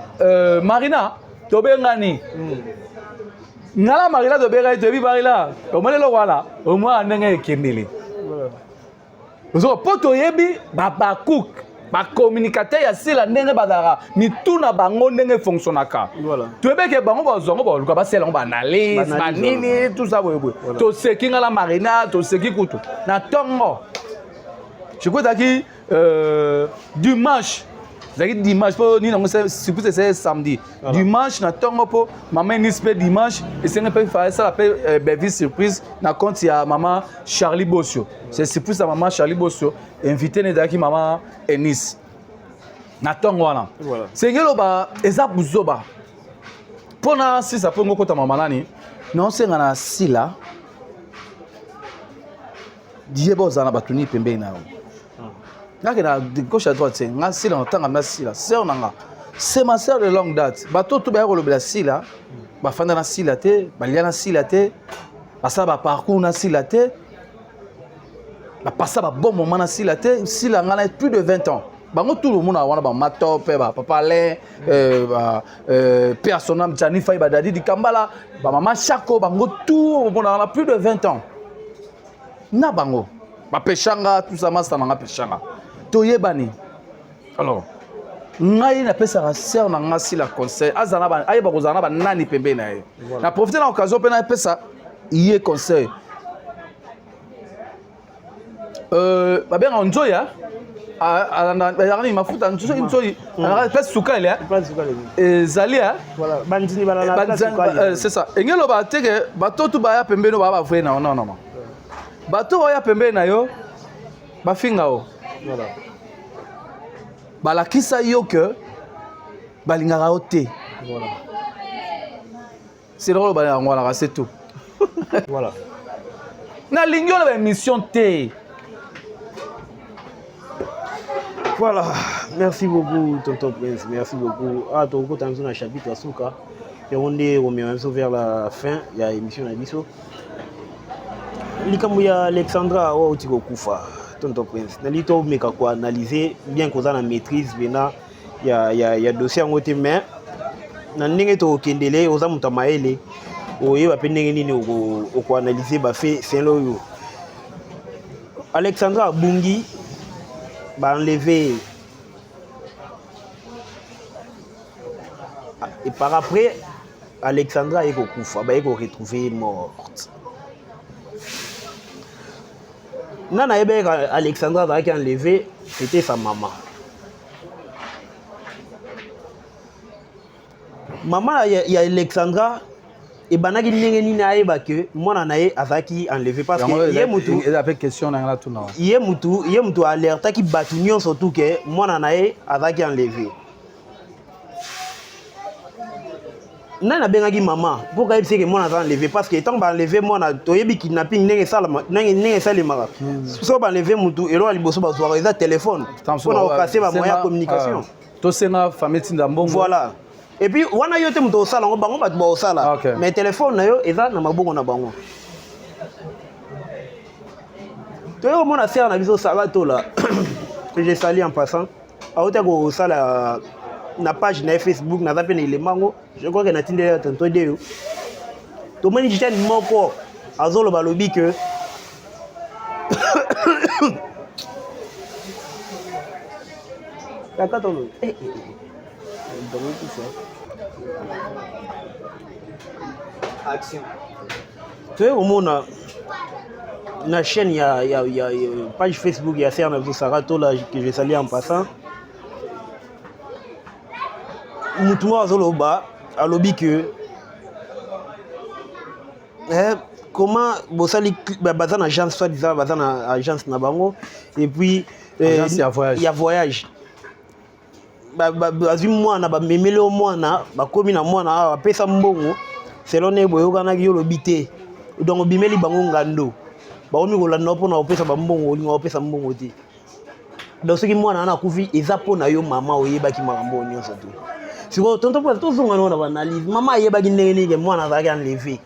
Marina tobengani ngala Marina tobega itebi barila omoni lo wala omwa ndenge ekendele ozo poto yebi baba cook ba communicateur ya sila ndenge bazara mituna bango ndenge fonctionnaka voilà tobeke bango bazongo ba luka ba sela ba analyse ba nini tout ça boye to seki ngala Marina to seki kutu na tongo je crois que dimanche, pour nous c'est samedi. Dimanche, na tongo po maman nispe dimanche et c'est un peu faire ça appelle belle surprise. Na compte il y a maman Charlie Bossio. C'est surprise à maman Charlie Bossio invité nedaki maman Enis. Na tongo wana. C'est ngelo ba eza buzoba. Pona si ça peut ngoko maman nani. Non c'est ngana sila. Diebo zana batuni pembe na. De gauche à droite, c'est ma sœur c'est ma sœur de longue date. Bato tout bien le sila, ba fanda na sila te, ba liana sila te, ba ça ba parcours na sila te, ba passa ba bon moment na sila te, sila ngana plus de 20 ans. Bango tout le monde a wana ba matop, ba papa lin, personnam Jani Fay ba dadi di Kambala, ba maman Chako, bango tout le monde a plus de 20 ans. Na bango, ba pechanga tout ça masta na pechanga. Toyebani. Alors, ngai na pesa la sœur na ngasi la conseil azana ba ayeba kozana ba nani pembe na ye. Na profiter na occasion pe na pesa yé conseil. Ba ben onjoya alanda mafuta njoyi ala pesa sukali zalia voilà bandini bala c'est ça engelo ba teke batotu ba ya pembe no ba vrai na non bato ya pembe na yo ba finga o. Voilà. Balakisa yo que balingara ote. Voilà. C'est drôle balingara c'est tout. Voilà. Na lingyo la mission T. Voilà. Merci beaucoup tonton Prince. Merci beaucoup. Ah ton côté dans un chapitre à Souka. Et on est vers la fin, il y a émission à Bisso. Likamuya Alexandra wa utiko kufa. Tonton Prince nalito meka ko analyser bien qu'on a la maîtrise bena ya dossier en côté mais na ndenge tokendele oza moto ya mayele oyeba mpe ndenge nini okoanalyse bafe sele oyo Alexandra abungi baenleve et par après Alexandra aye kokufa baye koretrouve morte nana ayebaki Alexandra azalaki enlevé c'était sa maman maman ya Alexandra ebanaki ndenge nini ayeba ke mwana na ye azalaki enlevé parce que ye mutu avec question na tout na ye mutu alertaki bato nyonso tout ke mwana na ye azalaki enlevé nani abengaki maman mpo kayebisi ke mwana aza enlevé parce que ntango baenlevé mwana toyebi kidnapping ndenge esalemaka so baenlevé mutu eloko ya liboso bazwaka eza telefone mpona kokase bamoyen ya communication tosenga famille tinda mbongo voilà et puis wana yo te moto osala yango bango bato baosala mais telefone na yo eza na mabongo na bango toye komona sere na biso sala tola que je sali en passant aota kosala na page na Facebook naza mpe na elemango je crois que natindeli tonto deyo tomoni jitani moko azoloba lobi ke kakatolo Action. Tu sais, au monde, la chaîne, il y a page Facebook, il y a Serna Sarato là que je salue en passant. Moutouma Zoloba a lobby que comment Bossali bazan agence soit disant bazan agence Nabango et puis il y a voyage. Bazui mwana ba memele o mwana ba komi na mwana apesa mbongo selon ne boyoka yo lobité donc bimeli bango ngando ba omi ko landa pona opesa ba mbongo linga opesa mbongo ti donc soki mwana na kufi eza pona yo mama oyebaki makambo nyonso tu siko tonto pour tout zonga na analyse mama yebaki ndenge ni mwana azaki enlevé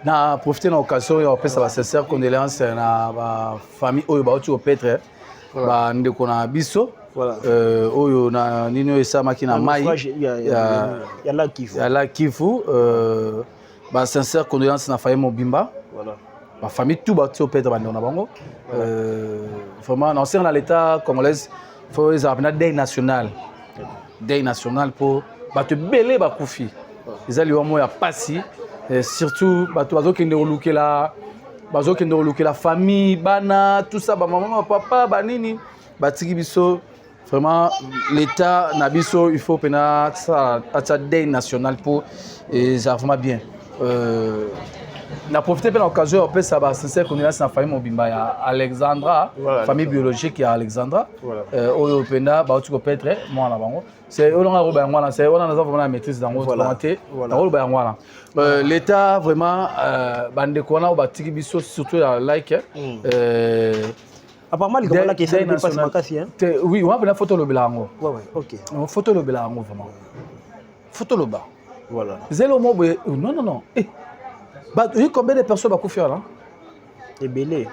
na profiter na occasion ya opesa ba sincère condoléances na ba famille oyo ba oti opetre ba ndeko na biso oyo na nini esamaki na mai ya la Kivu ba sincère condoléances na famille Mobimba ba famille tout ba opetre ba ndeko na bango vraiment na sert na l'état congolais faut les appeler deuil national pour ba te belé ba kufi ezali wa mo ya pasi surtout ba to bazokende olukela la famille bana tout ça ba maman papa ba nini batiki biso vraiment l'état na biso il faut pena ça deuil national pour et ça vraiment bien na profiter de l'occasion on peut ça ba sincère condoléances na famille Mobimba ya Alexandra famille biologique ya Alexandra oyo pena ba tu ko petre moi na bango c'est on a roba ngwana c'est on a vraiment la maîtrise dans notre volonté na roba ngwana l'état vraiment bande ko na ba tiki biso surtout la like apparemment les gars qui essaient de passer makasi hein oui on a une photo le belango OK photo le belango vraiment photo le bas voilà zelo mo non bah, combien de personnes vont couper là? Belé.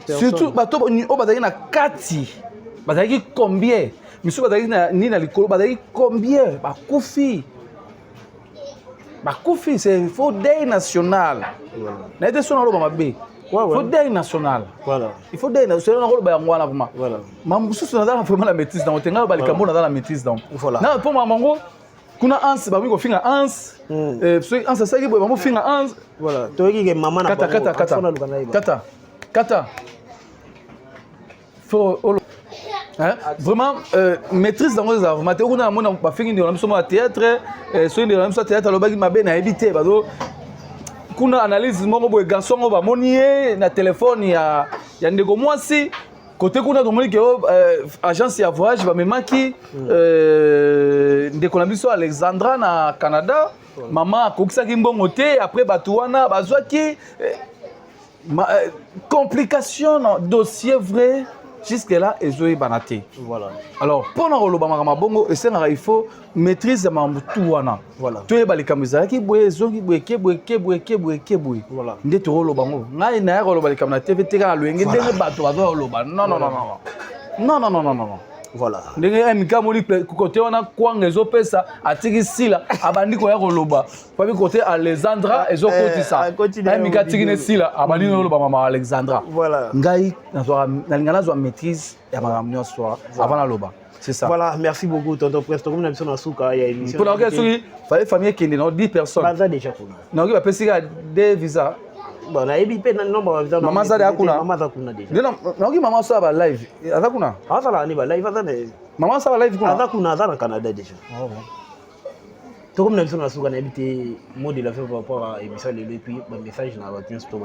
Surtout, bah, on va dire na kati. Bah, ça dit combien? Monsieur, bah, ni na likolo, bah, combien? Bah, koufi. Bah, koufi, c'est faux deuil national. Na été son alo mabé. Faut deuil national. Voilà. Il faut deuil national. On va ngwana vraiment. Voilà. Mambusu on a vraiment la maîtrise dans. On tenga ba likambo na la maîtrise dans. Voilà. Na pour mamango. Kuna ans ba ko finga ans so ans ça ki ba mo finga ans voilà toki ke mama na kata faut hein vraiment maîtrise dans les arts maté kuna mona ba fingi ndelo mso ma théâtre so ndelo mso théâtre lo baki mabe na éviter ba do kuna analyse moko boy garçon ba monier na téléphone ya ndeko mwasi côté kuna tomoni ke agence ya voyage ba memaki ndeko na biso Alexandra na Canada maman kokisaki mbongo te après batu wana bazwaki complication dossier vrai jusque là ezoyi banate voilà alors pendant le bamaka bongo il faut maîtrise ma mutu wana voilà to yeba likambo ezalaki boye zongi boye ke voilà nde to lo bango ngai na ya lo balikam na TV te ka lwenge ndenge bato bazo lo ba non Voilà. ndenge mika moni côté wana kwanga ezopesa atiki sila abandi koya koloba papi côté Alexandra ezokotisa mika tiki ne sila abandi koloba mama Alexandra Voilà. ngai nalinga nazwa maîtrise ya makambo nyonso avant naloba. C'est ça. Voilà, merci beaucoup, tonton Prince. Comme nous avons dit, il y a une émission. Pour il fallait famille qui est 10 personnes. Baza déjà kuna. Non, il va passer des visas. Bon, na ebi pe na nombre de visas. Maman Zada kuna. Maman Zada kuna déjà. Non, non, maman ça va live. Aza kuna. Ah ça là, ni ba live ça ne. Maman ça va live kuna. Aza kuna za na Canada déjà. Ah bon. To comme nous avons dit, on a habité mot de la fin par rapport à émission et puis un message na ba Prince to.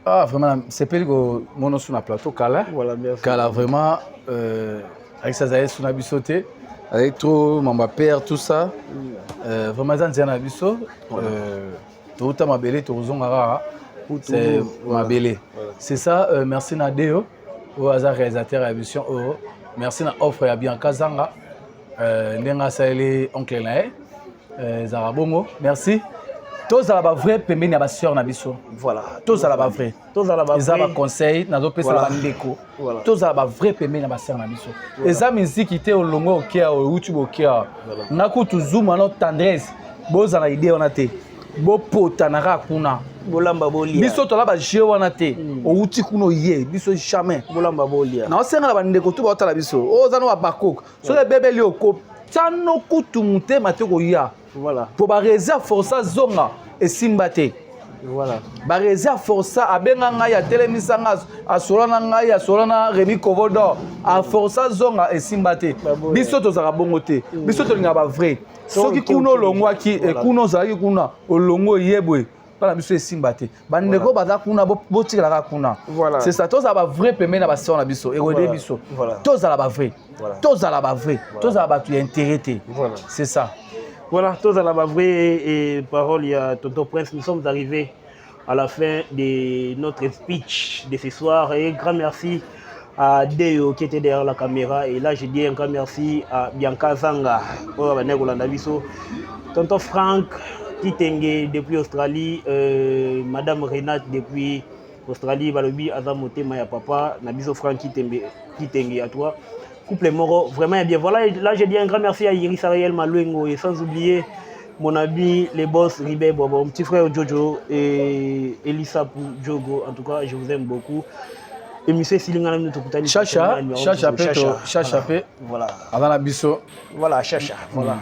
Ah vraiment, c'est pas que mon sur na plateau Kala. Voilà, merci. Kala vraiment avec ça zaïs sur na bisoté. Avec trop maman père tout ça. Vraiment ça na biso. Tout à ma belle tout zongara. C'est ma belle. C'est ça, merci Nadeo, au hasard réalisateur à l'émission. Merci na offre à Bianca Zanga. Nenga Saele oncle Nae. Zarabongo, merci. Tous à la vraie pembe na ba sœur na biso. Voilà. Tous à la vraie. Tous à la vraie. Ils ont conseil, na zo pesa ba ndeko. Tous à la vraie pembe na ba sœur na biso. Les amis musique était au longo au YouTube au kia. Na ko tu zoom na tendresse. Boza na idée on a té. Bo potanaka kuna. Bolamba bolia. Biso to la ba jeu wana te. O uti kuno ye, biso jamais. Bolamba bolia. Na osenga la ba ndeko tu ba otala biso. O zano ba bakok. So le bébé li oko. Tano kutu mute mateko ya. Voilà. Pour ba réserve força zonga et simbate. Voilà. Ba réserve força abenga ngai ya telemisanga asolana ngai asolana Remi Kovodo a força zonga et simbate. Biso to zaka bongo te. Biso to linga ba vrai. Soki kuno longwaki e kuno zaki kuna olongo yebwe. Pas la biso e simbate. Ba ndeko baza kuna botikala ka kuna. C'est ça to za ba vrai pembe na ba sona biso e rodé biso. To za la ba vrai. To za la ba vrai. To za ba tu intérêt. C'est ça. Voilà, tous à la vraie et parole, il y a Tonton Prince. Nous sommes arrivés à la fin de notre speech de ce soir. Et grand merci à Deo qui était derrière la caméra. Et là, je dis un grand merci à Bianca Zanga, Tonton Franck Kitenge depuis Australie, Madame Renate depuis Australie, Balobi Azamote Maya Papa, Nabiso Franck Kitenge à toi. Couple Moro, vraiment bien. Voilà, là je dis un grand merci à Iris Ariel Malouengo et sans oublier mon ami, les boss Ribé Bobo, mon petit frère Jojo et Elissa pour Jogo. En tout cas, je vous aime beaucoup. Et monsieur Silingana Chacha, Chacha, Chacha, voilà. Avant la biso. Voilà, Chacha, voilà.